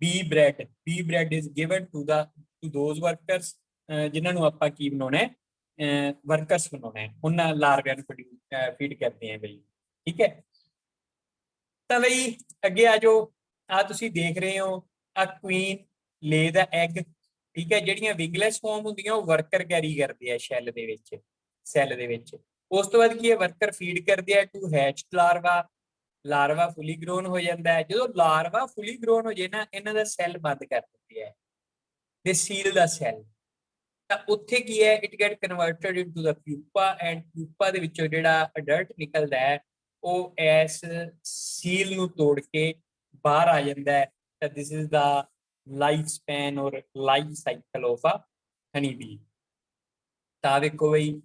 bee bread. Bee bread is given to those workers ਜਿਨ੍ਹਾਂ ਨੂੰ ਆਪਾਂ ਕੀ ਬਣਾਉਣਾ ਹੈ, ਵਰਕਰਸ ਬਣਾਉਣਾ ਹੈ, ਉਹਨਾਂ ਲਾਰਵਿਆਂ ਨੂੰ ਫੀਡ ਕਰਦੇ ਆ ਬਈ। ਠੀਕ ਹੈ, ਤਾਂ ਬਈ ਅੱਗੇ ਆ ਜਾਓ। ਆ ਤੁਸੀਂ ਦੇਖ ਰਹੇ ਹੋ ਆ ਕੁਈਨ ਲੇ ਦਾ ਐਗ। ਠੀਕ ਹੈ, ਜਿਹੜੀਆਂ ਵਿੰਗਲੈਸ ਫਾਰਮ ਹੁੰਦੀਆਂ ਉਹ ਵਰਕਰ ਕੈਰੀ ਕਰਦੇ ਆ ਸੈੱਲ ਦੇ ਵਿੱਚ, ਸੈੱਲ ਦੇ ਵਿੱਚ। ਉਸ ਤੋਂ ਬਾਅਦ ਕੀ ਹੈ, ਵਰਕਰ ਫੀਡ ਕਰਦੇ ਆ to hatch larva. Larva fully grown ਹੋ ਜਾਂਦਾ ਹੈ। ਜਦੋਂ ਲਾਰਵਾ ਫੁੱਲੀ ਗਰੋਨ ਹੋ ਜੇ ਨਾ, ਇਹਨਾਂ ਦਾ ਸੈੱਲ ਬੰਦ ਕਰ ਦਿੰਦੇ ਆ, ਦੇ ਸੀਲ ਦਾ ਸੈੱਲ। ਤਾਂ ਉੱਥੇ ਕੀ ਹੈ, it get converted into the pupa, and pupa ਦੇ ਵਿੱਚੋਂ ਜਿਹੜਾ ਅਡਲਟ ਨਿਕਲਦਾ ਹੈ ਉਹ ਇਸ ਸੀਲ ਨੂੰ ਤੋੜ ਕੇ ਬਾਹਰ ਆ ਜਾਂਦਾ ਹੈ। ਤਾਂ this is the life span or life cycle of a honey bee. ਤਾਂ ਵੇਖੋ ਬਈ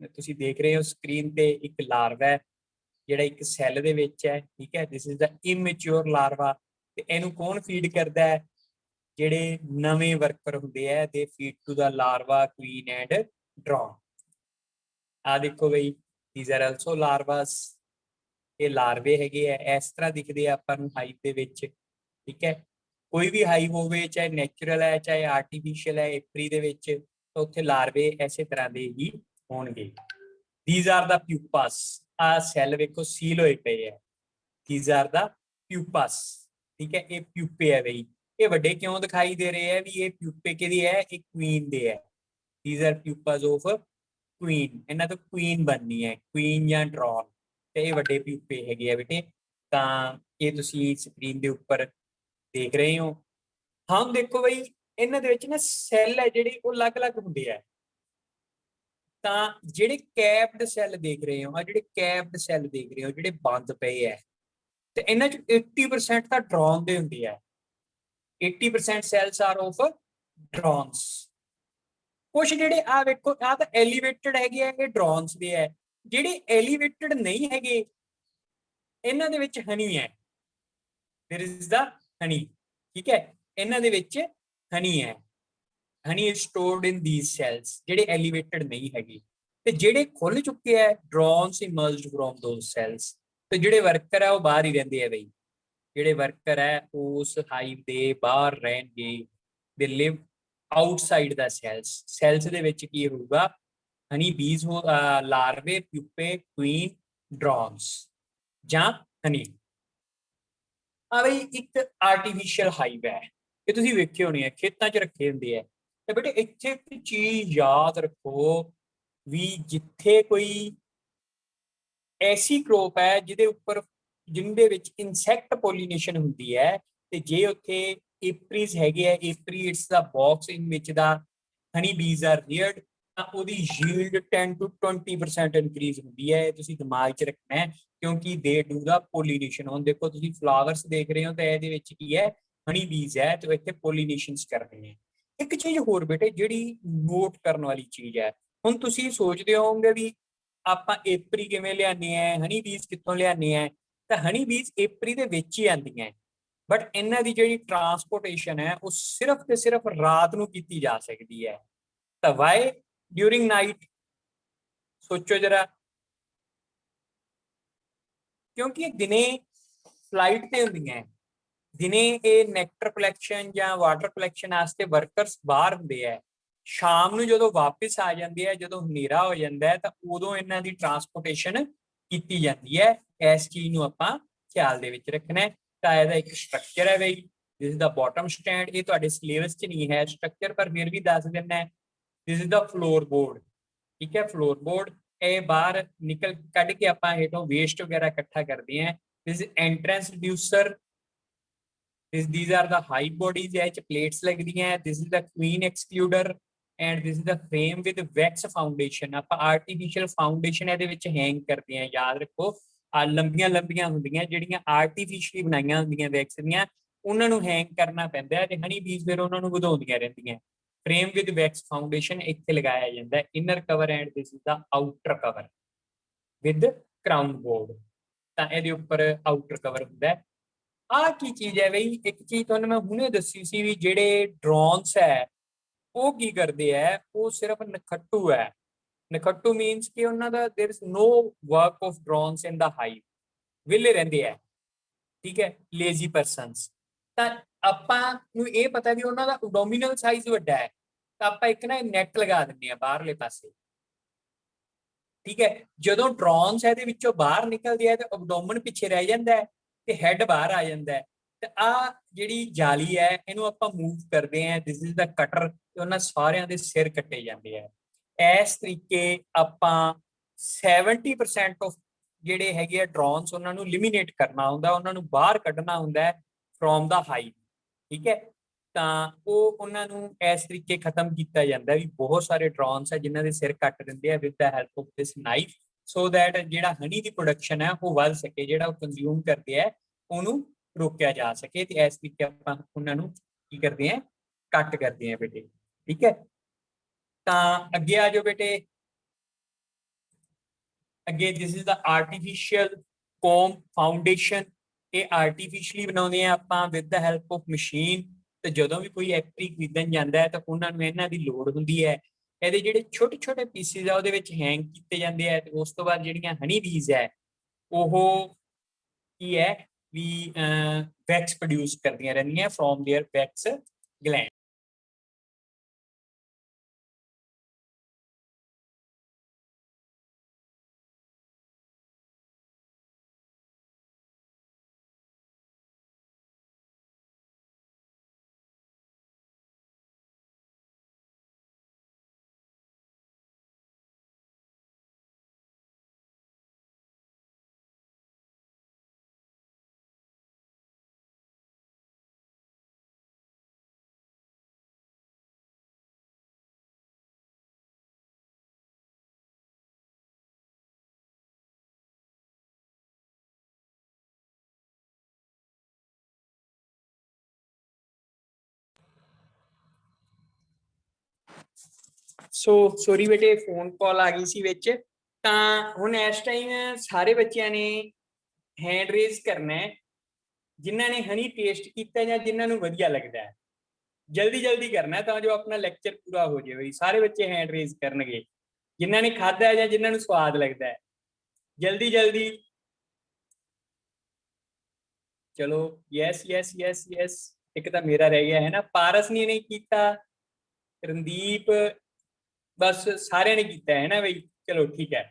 ਤੁਸੀਂ ਦੇਖ ਰਹੇ ਹੋ ਸਕਰੀਨ ਤੇ ਇੱਕ ਲਾਰਵਾ ਹੈ ਜਿਹੜਾ ਇੱਕ ਸੈੱਲ ਦੇ ਵਿੱਚ ਹੈ। ਠੀਕ ਹੈ, ਦਿਸ ਇਜ਼ ਦਾ ਇਮੈਚੁਰ ਲਾਰਵਾ। ਤੇ ਇਹਨੂੰ ਕੌਣ ਫੀਡ ਕਰਦਾ ਹੈ? ਜਿਹੜੇ ਨਵੇਂ ਵਰਕਰ ਹੁੰਦੇ ਆ, they feed to the larva, queen and drone. ਆ ਦੇਖੋ ਬਈ, these are also larvas, ਇਹ ਲਾਰਵੇ ਹੈਗੇ ਆ, ਇਸ ਤਰ੍ਹਾਂ ਦਿਖਦੇ ਆ ਆਪਾਂ ਨੂੰ ਹਾਈਵ ਦੇ ਵਿੱਚ। ਠੀਕ ਹੈ, ਕੋਈ ਵੀ ਹਾਈਵ ਹੋਵੇ, ਚਾਹੇ ਨੈਚੁਰਲ ਹੈ ਚਾਹੇ ਆਰਟੀਫੀਸ਼ੀਅਲ ਹੈ, ਏਪਰੀ ਦੇ ਵਿੱਚ, ਤਾਂ ਉੱਥੇ ਲਾਰਵੇ ਇਸੇ ਤਰ੍ਹਾਂ ਦੇ ਹੀ ਹੋਣਗੇ। these are the pupas, ਆ ਸੈੱਲ ਵੇਖੋ ਸੀਲ ਹੋਏ ਪਏ ਆ, these are the pupas। ਠੀਕ ਹੈ, ਇਹ ਪਿਊਪੇ ਹੈ ਬਈ। ਇਹ ਵੱਡੇ ਕਿਉਂ ਦਿਖਾਈ ਦੇ ਰਹੇ ਆ? ਵੀ ਇਹ ਪਿਊਪੇ ਕਿਹਦੀ ਹੈ? ਇਹ ਕੁਈਨ ਦੇ ਹੈ। these are pupas of queen, ਇਹਨਾਂ ਤੋਂ ਕੁਈਨ ਬਣਨੀ ਹੈ, ਕੁਈਨ ਜਾਂ ਡਰੋਨ, ਤੇ ਇਹ ਵੱਡੇ ਪਿਊਪੇ ਹੈਗੇ ਆ ਬੇਟੇ। ਤਾਂ ਇਹ ਤੁਸੀਂ ਸਕਰੀਨ ਦੇ ਉੱਪਰ ਦੇਖ ਰਹੇ ਹੋ। ਹੁਣ ਦੇਖੋ ਬਈ, ਇਹਨਾਂ ਦੇ ਵਿੱਚ ਨਾ ਸੈੱਲ ਹੈ ਜਿਹੜੇ ਉਹ ਅਲੱਗ-ਅਲੱਗ ਹੁੰਦੇ ਆ। ਤਾਂ ਜਿਹੜੇ ਕੈਪਡ ਸੈੱਲ ਦੇਖ ਰਹੇ ਹੋ, ਆ ਜਿਹੜੇ ਕੈਪਡ ਸੈੱਲ ਦੇਖ ਰਹੇ ਹੋ ਜਿਹੜੇ ਬੰਦ ਪਏ ਆ, ਤੇ ਇਹਨਾਂ ਚ 80% ਤਾਂ ਡਰੋਨ ਦੇ ਹੁੰਦੇ ਆ। 80% ਸੈਲਸ ਆਰ ਆਫ ਡਰੋਨਸ। ਕੁਝ ਜਿਹੜੇ ਆ ਵੇਖੋ, ਆ ਤਾਂ ਐਲੀਵੇਟਡ ਹੈਗੇ ਆ, ਇਹ ਡਰੋਨਸ ਦੇ ਆ। ਜਿਹੜੇ ਐਲੀਵੇਟਡ ਨਹੀਂ ਹੈਗੇ, ਇਹਨਾਂ ਦੇ ਵਿੱਚ ਹਨੀ ਹੈ, देयर इज द हनी। ठीक है, ਇਹਨਾਂ ਦੇ ਵਿੱਚ ਹਨੀ ਹੈ, honey is stored in these cells, ਜਿਹੜੇ ਐਲੀਵੇਟਡ ਨਹੀਂ ਹੈਗੇ। ਤੇ ਜਿਹੜੇ ਖੁੱਲ ਚੁੱਕੇ ਆ, drones emerged from those cells. ਤੇ ਜਿਹੜੇ ਵਰਕਰ ਆ ਉਹ ਬਾਹਰ ਹੀ ਰਹਿੰਦੇ ਆ ਬਈ। ਜਿਹੜੇ ਵਰਕਰ ਹੈ ਉਸ ਹਾਈਵ ਦੇ ਬਾਹਰ ਰਹਿਣਗੇ, ਦੇ ਲਿਵ ਆਊਟਸਾਈਡ ਦਾ ਸੈਲਸ। ਸੈਲਸ ਦੇ ਵਿੱਚ ਕੀ ਹੋਊਗਾ? ਹਨੀ ਬੀਜ਼, ਲਾਰਵੇ, ਪਿਊਪੇ, ਕੁਈਨ, ਡਰੋਨਸ ਜਾਂ ਹਨੀ। ਆ ਬਈ ਇੱਕ ਆਰਟੀਫੀਸ਼ੀਅਲ ਹਾਈਵ ਹੈ, ਇਹ ਤੁਸੀਂ ਵੇਖੇ ਹੋਣੇ ਆ, ਖੇਤਾਂ 'ਚ ਰੱਖੇ ਹੁੰਦੇ ਆ। ਤੇ ਬੇਟੇ ਇੱਥੇ ਇੱਕ ਚੀਜ਼ ਯਾਦ ਰੱਖੋ, ਵੀ ਜਿੱਥੇ ਕੋਈ ਐਸੀ ਕ੍ਰੋਪ ਹੈ ਜਿਹਦੇ ਉੱਪਰ, ਜਿੰਦੇ ਵਿੱਚ ਇਨਸੈਕਟ ਪੋਲੀਨੇਸ਼ਨ ਹੁੰਦੀ ਹੈ, ਤੇ ਜੇ ਉੱਥੇ ਏਪਰੀਜ਼ ਹੈਗੇ ਆ, ਏਪਰੀ it's the box in which the honey bees R ਰੀਅਰਡ, ਤਾਂ ਉਹਦੀ ਯੀਲਡ 10 to 20% ਇਨਕਰੀਜ਼ ਹੁੰਦੀ ਹੈ। ਇਹ ਤੁਸੀਂ ਦਿਮਾਗ 'ਚ ਰੱਖਣਾ ਹੈ, ਕਿਉਂਕਿ ਦੇ ਡੂ ਦਾ ਪੋਲੀਨੇਸ਼ਨ। ਹੁਣ ਦੇਖੋ ਤੁਸੀਂ ਫਲਾਵਰਸ ਦੇਖ ਰਹੇ ਹੋ, ਤਾਂ ਇਹਦੇ ਵਿੱਚ ਕੀ ਹੈ? ਹਨੀ ਬੀਜ਼ ਹੈ, ਤੇ ਇੱਥੇ ਪੋਲੀਨੇਸ਼ਨਸ ਕਰ ਰਹੇ ਨੇ। ਇੱਕ ਚੀਜ਼ ਹੋਰ ਬੇਟੇ ਜਿਹੜੀ ਨੋਟ ਕਰਨ ਵਾਲੀ ਚੀਜ਼ ਹੈ, ਹੁਣ ਤੁਸੀਂ ਸੋਚਦੇ ਹੋਵੋਗੇ ਵੀ ਆਪਾਂ ਏਪਰੀ ਕਿਵੇਂ ਲਿਆਉਂਦੇ ਆ, ਹਨੀ ਬੀਜ਼ ਕਿੱਥੋਂ ਲਿਆਉਂਦੇ ਆ? ਤਾਂ ਹਨੀ ਬੀਜ਼ ਏਪਰੀ ਦੇ ਵਿੱਚ ਹੀ ਆਉਂਦੀਆਂ, ਬਟ ਇਹਨਾਂ ਦੀ ਜਿਹੜੀ ਟਰਾਂਸਪੋਰਟੇਸ਼ਨ ਹੈ ਉਹ ਸਿਰਫ ਤੇ ਸਿਰਫ ਰਾਤ ਨੂੰ ਕੀਤੀ ਜਾ ਸਕਦੀ ਹੈ। ਤਾਂ ਵਾਈ ਡਿਊਰਿੰਗ ਨਾਈਟ? ਸੋਚੋ ਜਰਾ, ਕਿਉਂਕਿ ਇਹ ਦਿਨੇ ਫਲਾਈਟ ਤੇ ਹੁੰਦੀਆਂ, ਦਿਨੇ ਇਹ ਨੈਕਟਰ ਕਲੈਕਸ਼ਨ ਜਾਂ ਵਾਟਰ ਕਲੈਕਸ਼ਨ ਵਾਸਤੇ ਵਰਕਰਸ ਬਾਹਰ ਹੁੰਦੇ ਆ। ਸ਼ਾਮ ਨੂੰ ਜਦੋਂ ਵਾਪਸ ਆ ਜਾਂਦੇ ਆ, ਜਦੋਂ ਹਨੇਰਾ ਹੋ ਜਾਂਦਾ ਹੈ, ਤਾਂ ਉਦੋਂ ਇਹਨਾਂ ਦੀ ਟਰਾਂਸਪੋਰਟੇਸ਼ਨ ਕੀਤੀ ਜਾਂਦੀ ਹੈ। ਇਸ ਚੀਜ਼ ਨੂੰ ਆਪਾਂ ਖਿਆਲ ਦੇ ਵਿੱਚ ਰੱਖਣਾ ਹੈ। ਤਾਂ ਇਹਦਾ ਇੱਕ ਸਟਰਕਚਰ ਹੈ ਬਈ, ਦਿਸ ਇਜ਼ ਦਾ ਬਾਟਮ ਸਟੈਂਡ। ਇਹ ਤੁਹਾਡੇ ਸਿਲੇਬਸ 'ਚ ਨਹੀਂ ਹੈ ਸਟਰਕਚਰ, ਪਰ ਫਿਰ ਵੀ ਦੱਸ ਦਿੰਦਾ ਹੈ। This is the floor board. ਠੀਕ ਹੈ, ਫਲੋਰ ਬੋਰਡ। ਇਹ ਬਾਹਰ ਨਿਕਲ ਕੱਢ ਕੇ ਆਪਾਂ ਹੇਠੋਂ ਵੇਸਟ ਵਗੈਰਾ ਇਕੱਠਾ ਕਰਦੇ ਹਾਂ। ਦਿਸ entrance ਰਿਡਿਊਸਰ, these are the hive bodies, ਇਹ 'ਚ plates ਲੱਗਦੀਆਂ। this is the queen excluder and this is the frame with wax foundation। ਆਪਾਂ artificial foundation ਇਹਦੇ ਵਿੱਚ ਹੈਂਗ ਕਰਦੇ ਹਾਂ, ਯਾਦ ਰੱਖੋ। ਆ ਲੰਬੀਆਂ ਲੰਬੀਆਂ ਹੁੰਦੀਆਂ ਜਿਹੜੀਆਂ ਆਰਟੀਫੀਸ਼ੀਅਲੀ ਬਣਾਈਆਂ ਹੁੰਦੀਆਂ ਵੈਕਸ ਦੀਆਂ, ਉਹਨਾਂ ਨੂੰ ਹੈਂਗ ਕਰਨਾ ਪੈਂਦਾ ਹੈ, ਤੇ ਹਨੀ ਬੀਜ਼ ਫਿਰ ਉਹਨਾਂ ਨੂੰ ਵਧਾਉਂਦੀਆਂ ਰਹਿੰਦੀਆਂ। frame with wax foundation ਇੱਥੇ ਲਗਾਇਆ ਜਾਂਦਾ, inner cover and this is the outer cover with crown board। ਤਾਂ ਇਹਦੇ ਉੱਪਰ outer cover ਹੁੰਦਾ। ਆਹ ਕੀ ਚੀਜ਼ ਹੈ ਬਈ? ਇੱਕ ਚੀਜ਼ ਤੁਹਾਨੂੰ ਮੈਂ ਹੁਣੇ ਦੱਸੀ ਸੀ, ਵੀ ਜਿਹੜੇ ਡਰੋਨਸ ਹੈ ਉਹ ਕੀ ਕਰਦੇ ਹੈ? ਉਹ ਸਿਰਫ ਨਖੱਟੂ ਹੈ। ਨਖੱਟੂ ਮੀਨਸ ਕਿ ਉਹਨਾਂ ਦਾ there is no work of drones in the hive, ਵਿਹਲੇ ਰਹਿੰਦੇ ਆ। ਠੀਕ ਹੈ, ਲੇਜ਼ੀ ਪਰਸਨਸ। ਤਾਂ ਆਪਾਂ ਨੂੰ ਇਹ ਪਤਾ ਵੀ ਉਹਨਾਂ ਦਾ ਐਬਡੋਮੀਨਲ ਸਾਈਜ਼ ਵੱਡਾ ਹੈ, ਤਾਂ ਆਪਾਂ ਇੱਕ ਨਾ ਨੈਟ ਲਗਾ ਦਿੰਦੇ ਆ ਬਾਹਰਲੇ ਪਾਸੇ। ਠੀਕ ਹੈ, ਜਦੋਂ ਡਰੋਨਸ ਇਹਦੇ ਵਿੱਚੋਂ ਬਾਹਰ ਨਿਕਲਦੇ ਆ, ਤੇ ਐਬਡੋਮਨ ਪਿੱਛੇ ਰਹਿ ਜਾਂਦਾ ਹੈ, ਤੇ ਹੈਡ ਬਾਹਰ ਆ ਜਾਂਦਾ ਹੈ। ਤੇ ਆ ਜਿਹੜੀ ਜਾਲੀ ਹੈ, ਇਹਨੂੰ ਆਪਾਂ ਮੂਵ ਕਰਦੇ ਆ, ਦਿਸ ਇਜ਼ ਦਾ ਕਟਰ, ਤੇ ਉਹਨਾਂ ਸਾਰਿਆਂ ਦੇ ਸਿਰ ਕੱਟੇ ਜਾਂਦੇ ਆ। ਇਸ ਤਰੀਕੇ ਆਪਾਂ 70% ਆਫ ਜਿਹੜੇ ਹੈਗੇ ਆ ਡਰੋਨਸ, ਉਹਨਾਂ ਨੂੰ ਲਿਮੀਨੇਟ ਕਰਨਾ ਹੁੰਦਾ, ਉਹਨਾਂ ਨੂੰ ਬਾਹਰ ਕੱਢਣਾ ਹੁੰਦਾ ਹੈ ਫਰੋਮ ਦਾ ਹਾਈਵ। ਠੀਕ ਹੈ, ਤਾਂ ਉਹ ਉਹਨਾਂ ਨੂੰ ਇਸ ਤਰੀਕੇ ਖਤਮ ਕੀਤਾ ਜਾਂਦਾ ਵੀ ਬਹੁਤ ਸਾਰੇ ਡਰੋਨਸ ਹੈ ਜਿਨ੍ਹਾਂ ਦੇ ਸਿਰ ਕੱਟ ਦਿੰਦੇ ਆ with the help of this knife, so that ਜਿਹੜਾ ਹਨੀ ਦੀ ਪ੍ਰੋਡਕਸ਼ਨ ਹੈ ਉਹ ਵੱਧ ਸਕੇ, ਜਿਹੜਾ ਉਹ ਕੰਜ਼ਿਊਮ ਕਰਦੇ ਆ ਉਹਨੂੰ ਰੋਕਿਆ ਜਾ ਸਕੇ। ਤੇ ਇਸ ਤਰੀਕੇ ਆਪਾਂ ਉਹਨਾਂ ਨੂੰ ਕੀ ਕਰਦੇ ਆ? ਕੱਟ ਕਰਦੇ ਆ ਬੇਟੇ। ਠੀਕ ਹੈ, ਤਾਂ ਅੱਗੇ ਆ ਜਾਓ ਬੇਟੇ। ਅੱਗੇ ਦਿਸ is the artificial com foundation. ਇਹ ਆਰਟੀਫੀਸ਼ੀਅਲੀ ਬਣਾਉਂਦੇ ਆ ਆਪਾਂ with the help of machine. ਤੇ ਜਦੋਂ ਵੀ ਕੋਈ ਐਪਰੀ ਖਰੀਦਣ ਜਾਂਦਾ ਹੈ, ਤਾਂ ਉਹਨਾਂ ਨੂੰ ਇਹਨਾਂ ਦੀ ਲੋੜ ਹੁੰਦੀ ਹੈ। ਇਹਦੇ ਜਿਹੜੇ ਛੋਟੇ ਛੋਟੇ ਪੀਸਿਸ ਆ ਉਹਦੇ ਵਿੱਚ ਹੈਂਗ ਕੀਤੇ ਜਾਂਦੇ ਆ ਤੇ ਉਸ ਤੋਂ ਬਾਅਦ ਜਿਹੜੀਆਂ ਹਨੀ ਬੀਜ਼ ਹੈ ਉਹ ਕੀ ਹੈ ਵੀ ਵੈਕਸ ਪ੍ਰੋਡਿਊਸ ਕਰਦੀਆਂ ਰਹਿੰਦੀਆਂ from there wax gland. So sorry ਬੇਟੇ ਫੋਨ ਕਾਲ ਆ ਗਈ ਸੀ ਵਿੱਚ। ਤਾਂ ਹੁਣ ਇਸ ਟਾਈਮ ਸਾਰੇ ਬੱਚਿਆਂ ਨੇ ਹੈਂਡ ਰੇਜ਼ ਕਰਨਾ ਹੈ ਜਿਨ੍ਹਾਂ ਨੇ ਹਨੀ ਟੇਸਟ ਕੀਤਾ ਜਾਂ ਜਿਨ੍ਹਾਂ ਨੂੰ ਵਧੀਆ ਲੱਗਦਾ ਹੈ। ਜਲਦੀ ਜਲਦੀ ਕਰਨਾ ਤਾਂ ਜੋ ਆਪਣਾ ਲੈਕਚਰ ਪੂਰਾ ਹੋ ਜਾਵੇ। ਸਾਰੇ ਬੱਚੇ ਹੈਂਡ ਰੇਜ਼ ਕਰਨਗੇ ਜਿਨ੍ਹਾਂ ਨੇ ਖਾਧਾ ਜਾਂ ਜਿਨ੍ਹਾਂ ਨੂੰ ਸਵਾਦ ਲੱਗਦਾ ਹੈ। ਜਲਦੀ ਜਲਦੀ ਚਲੋ। Yes yes yes yes. ਇੱਕ ਤਾਂ ਮੇਰਾ ਰਹਿ ਗਿਆ ਹੈ ਨਾ, ਪਾਰਸ ਨੇ ਨਹੀਂ ਕੀਤਾ, ਰਣਦੀਪ, ਬਸ ਸਾਰਿਆਂ ਨੇ ਕੀਤਾ ਹੈ ਨਾ ਬਈ। ਚਲੋ ਠੀਕ ਹੈ।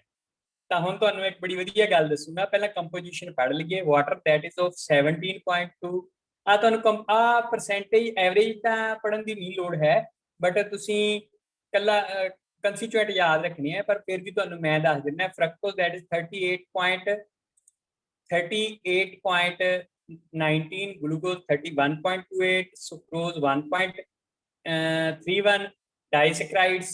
ਤਾਂ ਹੁਣ ਤੁਹਾਨੂੰ ਇੱਕ ਬੜੀ ਵਧੀਆ ਗੱਲ ਦੱਸੂਗਾ। ਪਹਿਲਾਂ ਕੰਪੋਜੀਸ਼ਨ ਪੜ੍ਹ ਲਈਏ। Water that is of 17.2। ਆ ਤੁਹਾਨੂੰ ਆ ਪਰਸੈਂਟੇਜ ਐਵਰੇਜ ਤਾਂ ਪੜ੍ਹਨ ਦੀ ਨਹੀਂ ਲੋੜ ਹੈ, ਬਟ ਤੁਸੀਂ ਕੱਲਾ ਕੰਸਟੀਚੂਐਂਟ ਯਾਦ ਰੱਖਣੀ ਹੈ। ਪਰ ਫਿਰ ਵੀ ਤੁਹਾਨੂੰ ਮੈਂ ਦੱਸ ਦਿੰਦਾ। ਫਰਕਟੋਜ਼ that is 38.19, glucose 31.28, sucrose 1.31, disaccharides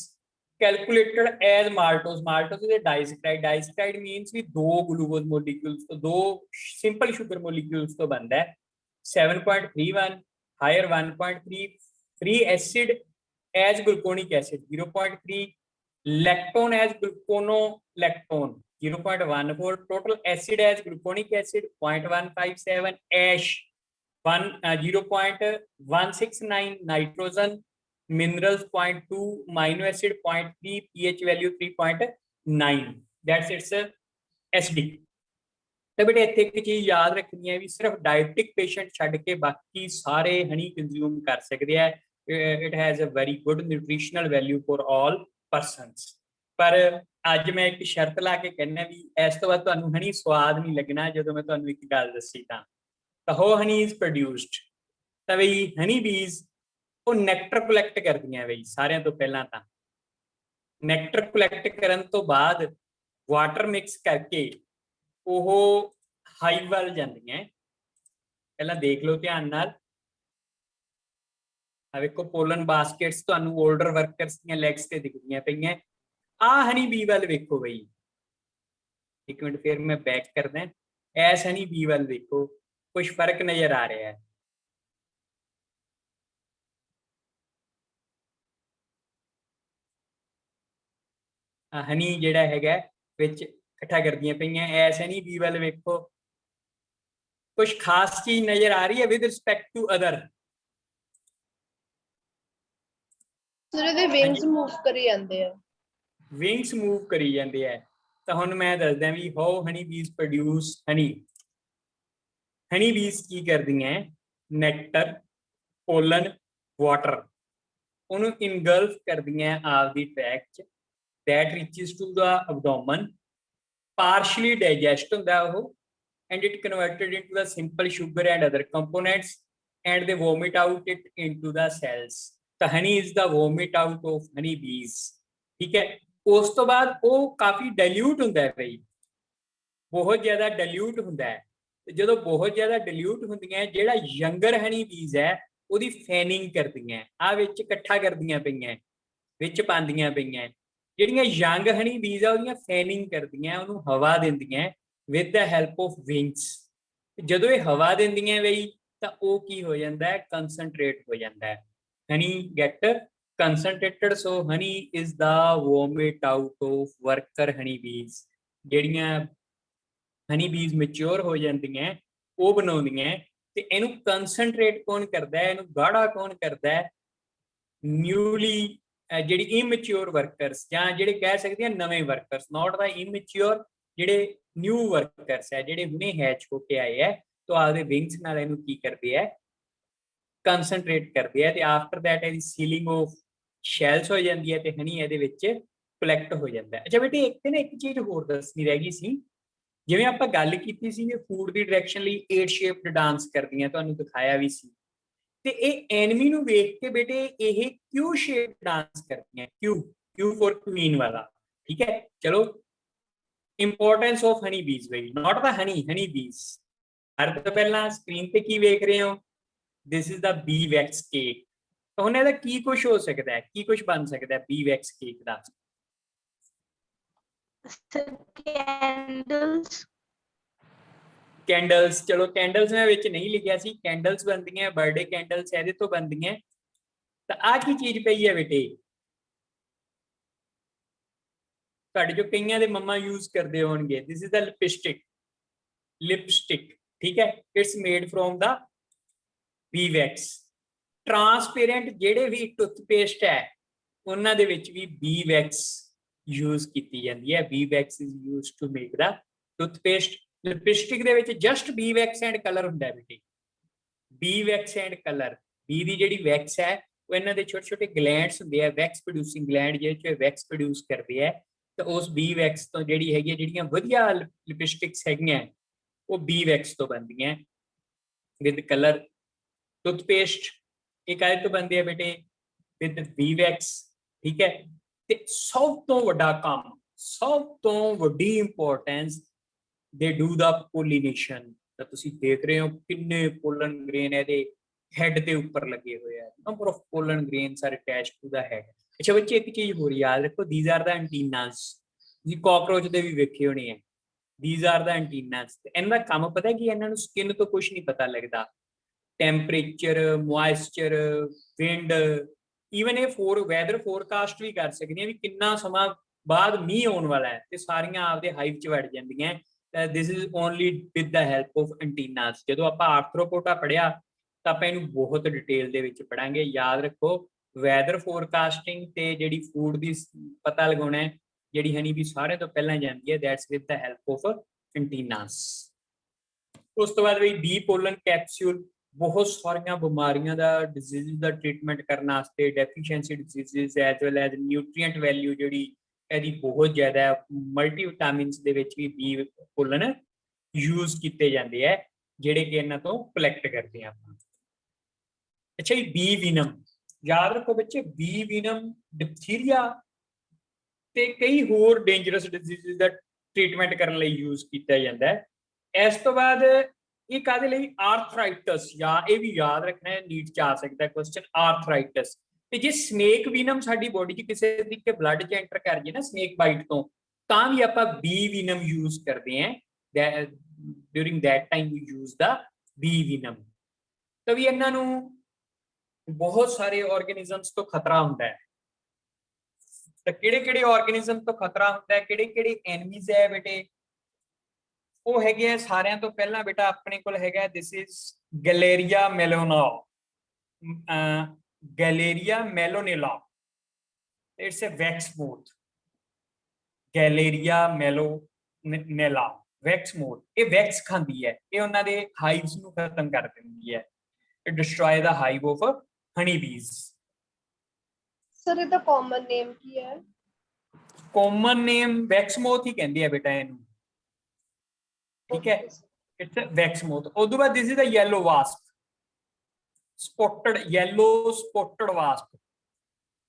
calculated as maltose। maltose is a disaccharide। disaccharide means ਵੀ ਦੋ glucose molecules ਤੋਂ, ਦੋ simple sugar molecules ਤੋਂ ਬਣਦਾ ਹੈ। 7.31, higher 1.3, free acid as gluconic acid 0.3, lactone as gluconolactone 0.14, total acid as gluconic acid 0.157, ash 0.169, nitrogen minerals 0.2, amino acid 0.3, pH value 3.9, that's its acidic। ਤਾਂ ਬੇਟੇ ਇੱਥੇ ਇੱਕ ਚੀਜ਼ ਯਾਦ ਰੱਖਣੀ ਹੈ ਵੀ ਸਿਰਫ ਡਾਇਬਟਿਕ ਪੇਸ਼ੈਂਟ ਛੱਡ ਕੇ ਬਾਕੀ ਸਾਰੇ ਹਨੀ ਕੰਜ਼ਿਊਮ ਕਰ ਸਕਦੇ ਆ। It has a very good nutritional value for all persons. ਪਰ ਅੱਜ ਮੈਂ ਇੱਕ ਸ਼ਰਤ ਲਾ ਕੇ ਕਹਿੰਦਾ ਵੀ ਇਸ ਤੋਂ ਬਾਅਦ ਤੁਹਾਨੂੰ ਹਨੀ ਸਵਾਦ ਨਹੀਂ ਲੱਗਣਾ ਜਦੋਂ ਮੈਂ ਤੁਹਾਨੂੰ ਇੱਕ ਗੱਲ ਦੱਸੀ ਤਾਂ ਹੋ ਹਨੀ ਇਜ਼ ਪ੍ਰੋਡਿਊਸਡ। ਤਾਂ ਬਈ ਹਨੀ ਬੀਜ਼ ਉਹ ਨੈਕਟਰ ਕਲੈਕਟ ਕਰਦੀਆਂ ਬਈ ਸਾਰਿਆਂ ਤੋਂ ਪਹਿਲਾਂ ਤਾਂ। ਨੈਕਟਰ ਕਲੈਕਟ ਕਰਨ ਤੋਂ ਬਾਅਦ ਵਾਟਰ ਮਿਕਸ ਕਰਕੇ ਉਹ ਹਾਈਵ ਵੱਲ ਜਾਂਦੀਆਂ। ਪਹਿਲਾਂ ਦੇਖ ਲਓ ਧਿਆਨ ਨਾਲ। ਆ ਵੇਖੋ ਪੋਲਨ ਬਾਸਕਟਸ ਤੁਹਾਨੂੰ 올ਡਰ ਵਰਕਰਸ ਦੀਆਂ ਲੈਗਸ ਤੇ ਦਿਖਦੀਆਂ ਪਈਆਂ। ਆ ਹਨੀ ਬੀ ਵੱਲ ਵੇਖੋ ਬਈ। ਇੱਕ ਮਿੰਟ ਫਿਰ ਮੈਂ ਬੈਕ ਕਰਦਾ। ਐਸ ਹਨੀ ਬੀ ਵੱਲ ਵੇਖੋ, ਕੁਝ ਫਰਕ ਨਜ਼ਰ ਆ ਰਿਹਾ ਹੈ। ਹਨੀ ਜਿਹੜਾ ਹੈਗਾ ਵਿੱਚ ਇਕੱਠਾ ਕਰਦੀਆਂ ਪਈਆਂ। ਐਸ ਹਨੀ ਬੀ ਵੱਲ ਵੇਖੋ, ਕੁਝ ਖਾਸ ਚੀਜ਼ ਨਜ਼ਰ ਆ ਰਹੀ ਹੈ with respect to other. Sir ਇਹਦੇ ਵਿੰਗਸ ਮੂਵ ਕਰੀ ਜਾਂਦੇ ਆ। ਵਿੰਗਸ ਮੂਵ ਕਰੀ ਜਾਂਦੇ ਆ। ਤਾਂ ਹੁਣ ਮੈਂ ਦੱਸਦਾ ਵੀ ਹਾਊ ਹਨੀ ਬੀਜ਼ ਪ੍ਰੋਡਿਊਸ ਹਨੀ। ਹਨੀ ਬੀਜ਼ ਕੀ ਕਰਦੀਆਂ? ਨੈਕਟਰ, ਪੋਲਨ, ਵਾਟਰ ਉਹਨੂੰ ਇਨਗਲਫ ਕਰਦੀਆਂ ਆਪਦੀ ਟ੍ਰੈਕ 'ਚ। that reaches to the abdomen, partially digest ਹੁੰਦਾ ਉਹ, and it converted into the simple sugar and other components, and they vomit out it into the cells। ਤਾਂ honey is the vomit out of honey bees। ਠੀਕ ਹੈ। ਉਸ ਤੋਂ ਬਾਅਦ ਉਹ ਕਾਫੀ dilute ਹੁੰਦਾ ਹੈ ਬਈ, ਬਹੁਤ ਜ਼ਿਆਦਾ ਡਾਇਲੂਟ ਹੁੰਦਾ ਹੈ। ਤੇ ਜਦੋਂ ਬਹੁਤ ਜ਼ਿਆਦਾ ਡਾਇਲੂਟ ਹੁੰਦੀਆਂ, ਜਿਹੜਾ ਯੰਗਰ ਹਨੀ ਬੀਜ਼ ਹੈ ਉਹਦੀ ਫੈਨਿੰਗ ਕਰਦੀਆਂ। ਆ ਵਿੱਚ ਇਕੱਠਾ ਕਰਦੀਆਂ ਪਈਆਂ, ਵਿੱਚ ਪਾਉਂਦੀਆਂ ਪਈਆਂ। ਜਿਹੜੀਆਂ ਯੰਗ ਹਨੀ ਬੀਜ਼ ਆ ਉਹਦੀਆਂ ਫੈਨਿੰਗ ਕਰਦੀਆਂ, ਉਹਨੂੰ ਹਵਾ ਦਿੰਦੀਆਂ with the help of wings. ਜਦੋਂ ਇਹ ਹਵਾ ਦਿੰਦੀਆਂ ਬਈ ਤਾਂ ਉਹ ਕੀ ਹੋ ਜਾਂਦਾ ਹੈ? ਕੰਸਨਟਰੇਟ ਹੋ ਜਾਂਦਾ ਹੈ। ਹਨੀ get concentrated। so honey is the vomit out of worker honey bees। ਜਿਹੜੀਆਂ ਹਨੀ ਬੀਜ਼ ਮੈਚੁਰ ਹੋ ਜਾਂਦੀਆਂ ਉਹ ਬਣਾਉਂਦੀਆਂ। ਤੇ ਇਹਨੂੰ ਕੰਸਨਟਰੇਟ ਕੌਣ ਕਰਦਾ ਹੈ? ਇਹਨੂੰ ਗਾੜਾ ਕੌਣ ਕਰਦਾ ਹੈ? ਨਿਊਲੀ ਜਿਹੜੀ ਇਮੈਚੁਰ ਵਰਕਰਸ ਜਾਂ ਜਿਹੜੇ ਕਹਿ ਸਕਦੇ ਆ ਨਵੇਂ ਵਰਕਰਸ, ਨਾਟ ਦਾ ਇਮੈਚੁਰ, ਜਿਹੜੇ ਨਿਊ ਵਰਕਰਸ ਹੈ, ਜਿਹੜੇ ਹੁਣੇ ਹੈਚ ਹੋ ਕੇ ਆਏ ਹੈ, ਤਾਂ ਆਪਦੇ ਵਿੰਗਸ ਨਾਲ ਇਹਨੂੰ ਕੀ ਕਰਦੇ ਹੈ, ਕੰਸਨਟਰੇਟ ਕਰਦੇ ਆ, ਤੇ ਆਫਟਰ ਦੈਟ ਇਹਦੀ ਸੀਲਿੰਗ ਆਫ ਸ਼ੈਲਸ ਹੋ ਜਾਂਦੀ ਹੈ ਤੇ ਹਨੀ ਇਹਦੇ ਵਿੱਚ ਕਲੈਕਟ ਹੋ ਜਾਂਦਾ ਹੈ। ਅੱਛਾ ਬੇਟੇ, ਇੱਕ ਨਾ ਇੱਕ ਚੀਜ਼ ਹੋਰ ਦੱਸਣੀ ਰਹਿ ਗਈ ਸੀ, ਜਿਵੇਂ ਆਪਾਂ ਗੱਲ ਕੀਤੀ ਸੀ ਕਿ ਫੂਡ ਦੀ ਡਾਇਰੈਕਸ਼ਨ ਲਈ 8 ਸ਼ੇਪਡ ਡਾਂਸ ਕਰਦੀਆਂ, ਤੁਹਾਨੂੰ ਦਿਖਾਇਆ ਵੀ ਸੀ, ਤੇ ਇਹ ਐਨਮੀ ਨੂੰ ਵੇਖ ਕੇ ਬੇਟੇ ਇਹ ਕਿਊ ਸ਼ੇਪ ਡਾਂਸ ਕਰਦੀਆਂ, ਕਿਊ ਫॉर ਕੁਈਨ ਵਾਲਾ। ਠੀਕ ਹੈ, ਚਲੋ ਇੰਪੋਰਟੈਂਸ ਆਫ ਹਨੀ ਬੀਜ਼ ਬਈ, ਨਾਟ ਦਾ ਹਨੀ ਬੀਜ਼। ਹਰ ਤੋਂ ਪਹਿਲਾਂ ਸਕਰੀਨ ਤੇ ਕੀ ਵੇਖ ਰਹੇ ਹੋ, this is the bee wax cake. ਤਾਂ ਹੁਣ ਇਹਦਾ ਕੀ ਕੁਝ ਹੋ ਸਕਦਾ ਹੈ, ਕੀ ਕੁਝ ਬਣ ਸਕਦਾ ਹੈ ਬੀ ਵੈਕਸ ਕੇਕ ਦਾ? ਕੈਂਡਲਸ। ਕੈਂਡਲਸ, ਚਲੋ ਕੈਂਡਲਸ ਮੈਂ ਵਿੱਚ ਨਹੀਂ ਲਿਖਿਆ ਸੀ, ਕੈਂਡਲਸ ਬਣਦੀਆਂ, ਬਰਥਡੇ ਕੈਂਡਲਸ ਇਹਦੇ ਤੋਂ ਬਣਦੀਆਂ। ਤਾਂ ਆਹ ਕੀ ਚੀਜ਼ ਪਈ ਹੈ ਬੇਟੇ, ਤੁਹਾਡੇ ਜੋ ਕਈਆਂ ਦੇ ਮੰਮਾ ਯੂਜ਼ ਕਰਦੇ ਹੋਣਗੇ, ਦਿਸ ਇਜ਼ ਦਾ ਲਿਪਸਟਿਕ। ਠੀਕ ਹੈ, it's made from the bee wax. Transparent ਜਿਹੜੇ ਵੀ ਟੁੱਥਪੇਸਟ ਹੈ ਉਹਨਾਂ ਦੇ ਵਿੱਚ ਵੀ ਬੀ ਵੈਕਸ ਯੂਜ਼ ਕੀਤੀ ਜਾਂਦੀ ਹੈ। Bee wax is used to make the toothpaste. Lipstick ਦੇ ਵਿੱਚ just bee wax and colour ਹੁੰਦਾ ਹੈ ਬੇਟੇ, bee wax and colour. Bee ਦੀ ਜਿਹੜੀ ਵੈਕਸ ਹੈ ਉਹ ਇਹਨਾਂ ਦੇ ਛੋਟੇ ਛੋਟੇ ਗਲੈਂਡਸ ਹੁੰਦੇ ਆ, ਵੈਕਸ ਪ੍ਰੋਡਿਊਸਿੰਗ ਗਲੈਂਡ, ਜਿਹੜੇ ਚ ਵੈਕਸ ਪ੍ਰੋਡਿਊਸ ਕਰਦੇ ਆ, ਤਾਂ ਉਸ ਬੀ ਵੈਕਸ ਤੋਂ ਜਿਹੜੀ ਹੈਗੀ ਹੈ, ਜਿਹੜੀਆਂ ਵਧੀਆ ਲਿਪਸਟਿਕਸ ਹੈਗੀਆਂ ਉਹ ਬੀ ਵੈਕਸ ਤੋਂ ਬਣਦੀਆਂ ਵਿਦ ਕਲਰ। ਟੁੱਥਪੇਸਟ ਇਹ ਕਾਹਦੇ ਤੋਂ ਬਣਦੀ ਹੈ ਬੇਟੇ, ਵਿਦ ਬੀ ਵੈਕਸ। ਠੀਕ ਹੈ, ਤੇ ਸਭ ਤੋਂ ਵੱਡਾ ਕੰਮ, ਸਭ ਤੋਂ ਵੱਡੀ ਇੰਪੋਰਟੈਂਸ, ਦੇ ਡੂ ਦਾ ਪੋਲੀਨੇਸ਼ਨ। ਤਾਂ ਤੁਸੀਂ ਦੇਖ ਰਹੇ ਹੋ ਕਿੰਨੇ ਪੋਲਨ ਗ੍ਰੇਨ ਇਹਦੇ ਹੈਡ ਦੇ ਉੱਪਰ ਲੱਗੇ ਹੋਏ ਆ, number of pollen grains are attached to the head. ਅੱਛਾ ਬੱਚੇ, ਇੱਕ ਚੀਜ਼ ਹੋਰ ਯਾਦ ਰੱਖੋ, ਥੀਸ ਆਰ ਦਾ ਐਂਟੀਨਾਸ। ਤੁਸੀਂ ਕਾਕਰੋਚ ਦੇ ਵੀ ਵੇਖੇ ਹੋਣੇ ਆ, ਥੀਸ ਆਰ ਦਾ ਐਂਟੀਨਾਸ। ਇਹਨਾਂ ਦਾ ਕੰਮ ਪਤਾ ਕੀ, ਇਹਨਾਂ ਨੂੰ ਸਕਿਨ ਤੋਂ ਕੁਝ ਨਹੀਂ ਪਤਾ ਲੱਗਦਾ, ਟੈਂਪਰੇਚਰ, ਮੋਇਸਚਰ, ਵਿੰਡ, ਈਵਨ ਇਹ ਵੈਦਰ ਫੋਰਕਾਸਟ ਵੀ ਕਰ ਸਕਦੀਆਂ ਵੀ ਕਿੰਨਾ ਸਮਾਂ ਬਾਅਦ ਮੀਂਹ ਆਉਣ ਵਾਲਾ ਹੈ, ਤੇ ਸਾਰੀਆਂ ਆਪਦੇ ਹਾਈਵ ਚ ਵੜ ਜਾਂਦੀਆਂ। This is only with the help of antennas. ਜਦੋਂ ਆਪਾਂ ਆਰਥਰੋਪੋਡਾ ਪੜਿਆ ਤਾਂ ਆਪਾਂ ਇਹਨੂੰ ਬਹੁਤ ਡਿਟੇਲ ਦੇ ਵਿੱਚ ਪੜਾਂਗੇ। ਯਾਦ ਰੱਖੋ, ਵੈਦਰ ਫੋਰਕਾਸਟਿੰਗ ਤੇ ਜਿਹੜੀ ਫੂਡ ਦੀ ਪਤਾ ਲਗਾਉਣਾ ਹੈ, ਜਿਹੜੀ ਹਨੀ ਵੀ ਸਾਰੇ ਤੋਂ ਪਹਿਲਾਂ ਜਾਂਦੀ ਹੈ, that's with the help of antennas. ਉਸ ਤੋਂ ਬਾਅਦ ਵੀ ਬੀ ਪੋਲਨ ਕੈਪਸੂਲ, ਬਹੁਤ ਸਾਰੀਆਂ ਬਿਮਾਰੀਆਂ ਦਾ, ਡਿਜ਼ੀਜ਼ ਦਾ ਟ੍ਰੀਟਮੈਂਟ ਕਰਨ ਵਾਸਤੇ, deficiency disease as well as nutrient value ਜਿਹੜੀ ਇਹਦੀ ਬਹੁਤ ਜ਼ਿਆਦਾ ਹੈ, ਮਲਟੀ ਵਿਟਾਮਿਨਸ ਦੇ ਵਿੱਚ ਵੀ ਬੀ ਪੋਲਨ ਯੂਜ਼ ਕੀਤੇ ਜਾਂਦੇ ਆ, ਜਿਹੜੇ ਕਿ ਇਹਨਾਂ ਤੋਂ ਕਲੈਕਟ ਕਰਦੇ ਆ ਆਪਾਂ। ਅੱਛਾ ਜੀ, ਬੀ ਵੀਨਮ, ਯਾਦ ਰੱਖੋ ਬੱਚੇ, ਬੀ ਵੀਨਮ ਡਿਪਥੀਰੀਆ ਤੇ ਕਈ ਹੋਰ ਡੇਂਜਰਸ ਡਿਜ਼ੀਜ਼ ਦਾ ਟ੍ਰੀਟਮੈਂਟ ਕਰਨ ਲਈ ਯੂਜ਼ ਕੀਤਾ ਜਾਂਦਾ ਹੈ। ਇਸ ਤੋਂ ਬਾਅਦ ਇਹ ਕਾਹਦੇ ਲਈ, ਆਰਥਰਾਈਟਸ, ਜਾਂ ਇਹ ਵੀ ਯਾਦ ਰੱਖਣਾ ਹੈ, ਨੀਟ ਚ ਆ ਸਕਦਾ ਕੁਐਸਚਨ, ਆਰਥਰਾਈਟਸ। ਤੇ ਜੇ ਸਨੇਕ ਵੀਨਮ ਸਾਡੀ ਬੋਡੀ 'ਚ ਕਿਸੇ ਤਰੀਕੇ ਬਲੱਡ 'ਚ ਐਂਟਰ ਕਰ ਜੇ ਨਾ ਸਨੇਕ ਬਾਈਟ ਤੋਂ, ਤਾਂ ਵੀ ਆਪਾਂ ਬੀ ਵੀਨਮ ਯੂਜ਼ ਕਰਦੇ ਹਾਂ। During that time we use the bee venom. ਤਾਂ ਵੀ ਇਹਨਾਂ ਨੂੰ ਬਹੁਤ ਸਾਰੇ ਆਰਗੇਨਿਜ਼ਮਸ ਤੋਂ ਖਤਰਾ ਹੁੰਦਾ ਹੈ। ਤਾਂ ਕਿਹੜੇ ਕਿਹੜੇ ਆਰਗੇਨਿਜ਼ਮ ਤੋਂ ਖਤਰਾ ਹੁੰਦਾ ਹੈ, ਕਿਹੜੇ ਕਿਹੜੇ ਐਨਮੀਜ਼ ਹੈ ਬੇਟੇ, ਉਹ ਹੈਗੇ ਆ। ਸਾਰਿਆਂ ਤੋਂ ਪਹਿਲਾਂ ਬੇਟਾ ਆਪਣੇ ਕੋਲ ਹੈਗਾ, this is Galleria mellona, Galleria mellonella, it's a wax moth. Galleria mellonella wax moth, ਇਹ ਵੈਕਸ ਖਾਂਦੀ ਹੈ, ਇਹ ਉਹਨਾਂ ਦੇ ਹਾਈਵਸ ਨੂੰ ਖਤਮ ਕਰ ਦਿੰਦੀ ਹੈ। ਇਟ ਡਿਸਟਰੋਏ ਦਾ ਹਾਈਵ ਆਫ ਹਨੀ ਬੀਜ਼। ਸਰ ਇਹਦਾ ਕਾਮਨ ਨੇਮ ਕੀ ਹੈ? ਕਾਮਨ ਨੇਮ ਵੈਕਸ ਮੋਥ ਹੀ ਕਹਿੰਦੇ ਆ ਬੇਟਾ ਇਹਨੂੰ। ਠੀਕ ਹੈ, ਇਟਸ ਵੈਕਸ ਮੋਥ। ਉਦੋਂ ਬਾਅਦ this is the yellow wasp, spotted, yellow spotted wasp.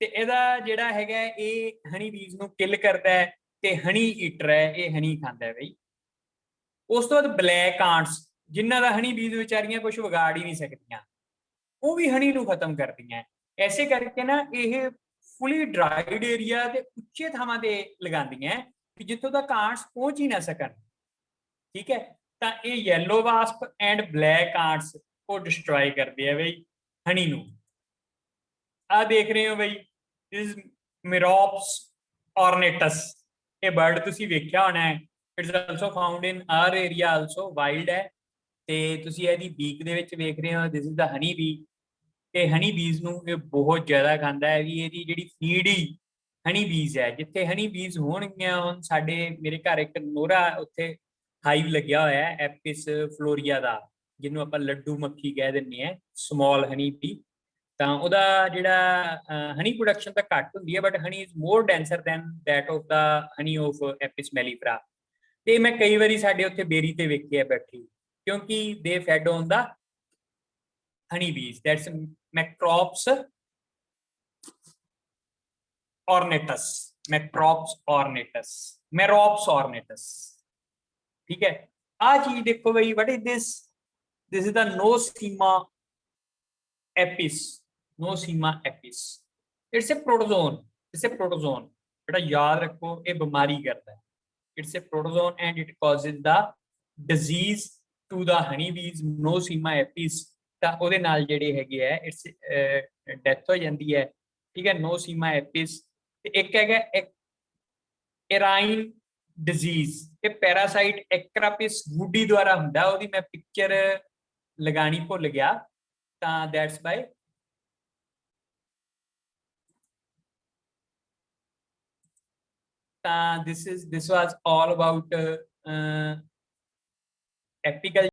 ਤੇ ਇਹਦਾ ਜਿਹੜਾ ਹੈਗਾ, ਇਹ ਹਨੀ ਬੀਜ਼ ਨੂੰ ਕਿਲ ਕਰਦਾ ਹੈ, ਤੇ ਹਨੀ ਈਟਰ ਹੈ, ਇਹ ਹਨੀ ਖਾਂਦਾ ਹੈ ਬਈ। ਉਸ ਤੋਂ ਬਾਅਦ ਬਲੈਕ ਆਂਟਸ, ਜਿਨ੍ਹਾਂ ਦਾ ਹਨੀ ਬੀਜ਼ ਵਿਚਾਰੀਆਂ ਕੁਝ ਵਿਗਾੜ ਹੀ ਨਹੀਂ ਸਕਦੀਆਂ, ਉਹ ਵੀ ਹਨੀ ਨੂੰ ਖਤਮ ਕਰਦੀਆਂ। ਐਸੇ ਕਰਕੇ ਨਾ ਇਹ ਫੁੱਲੀ ਡਰਾਈਡ ਏਰੀਆ ਤੇ ਉੱਚੇ ਥਾਵਾਂ ਤੇ ਲਗਾਉਂਦੀਆਂ ਕਿ ਜਿੱਥੋਂ ਤੱਕ ਆਂਟਸ ਪਹੁੰਚ ਹੀ ਨਾ ਸਕਣ। ਠੀਕ ਹੈ, ਤਾਂ ਇਹ ਯੈਲੋ ਵਾਸਪ ਐਂਡ ਬਲੈਕ ਆਂਟਸ ਉਹ ਡਿਸਟਰੋਏ ਕਰਦੇ ਆ ਬਈ ਹਨੀ ਨੂੰ। ਆ ਦੇਖ ਰਹੇ ਹੋ ਬਈ, ਇਸ ਮਿਰੋਪਸ ਔਰਨੇਟਸ, ਇਹ ਬਰਡ ਤੁਸੀਂ ਵੇਖਿਆ ਹੋਣਾ ਹੈ। It's also found in our area, also wild ਹੈ। ਤੇ ਤੁਸੀਂ ਇਹਦੀ ਬੀਕ ਦੇ ਵਿੱਚ ਵੇਖ ਰਹੇ ਹੋ, this is the honey bee. ਤੇ ਹਨੀ ਬੀਜ਼ ਨੂੰ ਇਹ ਬਹੁਤ ਜ਼ਿਆਦਾ ਖਾਂਦਾ ਹੈ ਵੀ ਇਹਦੀ ਜਿਹੜੀ ਫੀਡ ਹੀ ਹਨੀ ਬੀਜ਼ ਹੈ। ਜਿੱਥੇ ਹਨੀ ਬੀਜ਼ ਹੋਣਗੀਆਂ, ਹੁਣ ਸਾਡੇ ਮੇਰੇ ਘਰ ਇੱਕ ਨੋਰਾ ਉੱਥੇ ਹਾਈਵ ਲੱਗਿਆ ਹੋਇਆ ਹੈ ਐਪਿਸ ਫਲੋਰੀਆ ਦਾ, ਜਿਹਨੂੰ ਆਪਾਂ ਲੱਡੂ ਮੱਖੀ ਕਹਿ ਦਿੰਦੇ ਆ, ਸਮਾਲ ਹਨੀ ਬੀ। ਤਾਂ ਉਹਦਾ ਜਿਹੜਾ ਹਨੀ ਪ੍ਰੋਡਕਸ਼ਨ ਤਾਂ ਘੱਟ ਹੁੰਦੀ ਹੈ, but honey is more denser than that of the honey of Apis mellifera. ਤੇ ਮੈਂ ਕਈ ਵਾਰੀ ਸਾਡੇ ਉੱਥੇ ਬੇਰੀ ਤੇ ਵੇਖਿਆ ਬੈਠੀ, ਕਿਉਂਕਿ ਦੇ fed on the honey bees. That's Macrops ornatus. Macrops ornatus. Merops ornatus. ठीक है। आ चीज देखो भाई, what is this? This is the Nosema apis. Nosema apis. It's a protozoan. It's a protozoan. बेटा याद रखो, ये बीमारी करता है। It's a protozoan and it causes the disease to the honeybees Nosema apis। ਤਾਂ ਉਹਦੇ ਨਾਲ ਜਿਹੜੇ ਹੈਗੇ ਆ ਇਟਸ ਡੈਥ ਹੋ ਜਾਂਦੀ ਹੈ। ਠੀਕ ਹੈ, ਨੋਸੀਮਾ ਐਪਿਸ। ਤੇ ਇੱਕ ਹੈਗਾ ਐਰਾਈਨ ਡਿਜ਼ੀਜ਼, ਇਹ ਪੈਰਾਸਾਈਟ ਐਕਰਾਪਿਸ ਵੂਡੀ ਦੁਆਰਾ ਹੁੰਦਾ। ਉਹਦੀ ਮੈਂ ਪਿਕਚਰ ਲਗਾਣੀ ਭੁੱਲ ਗਿਆ, ਤਾਂ ਦੈਟਸ ਬਾਈ ਤਾਂ this was all about apical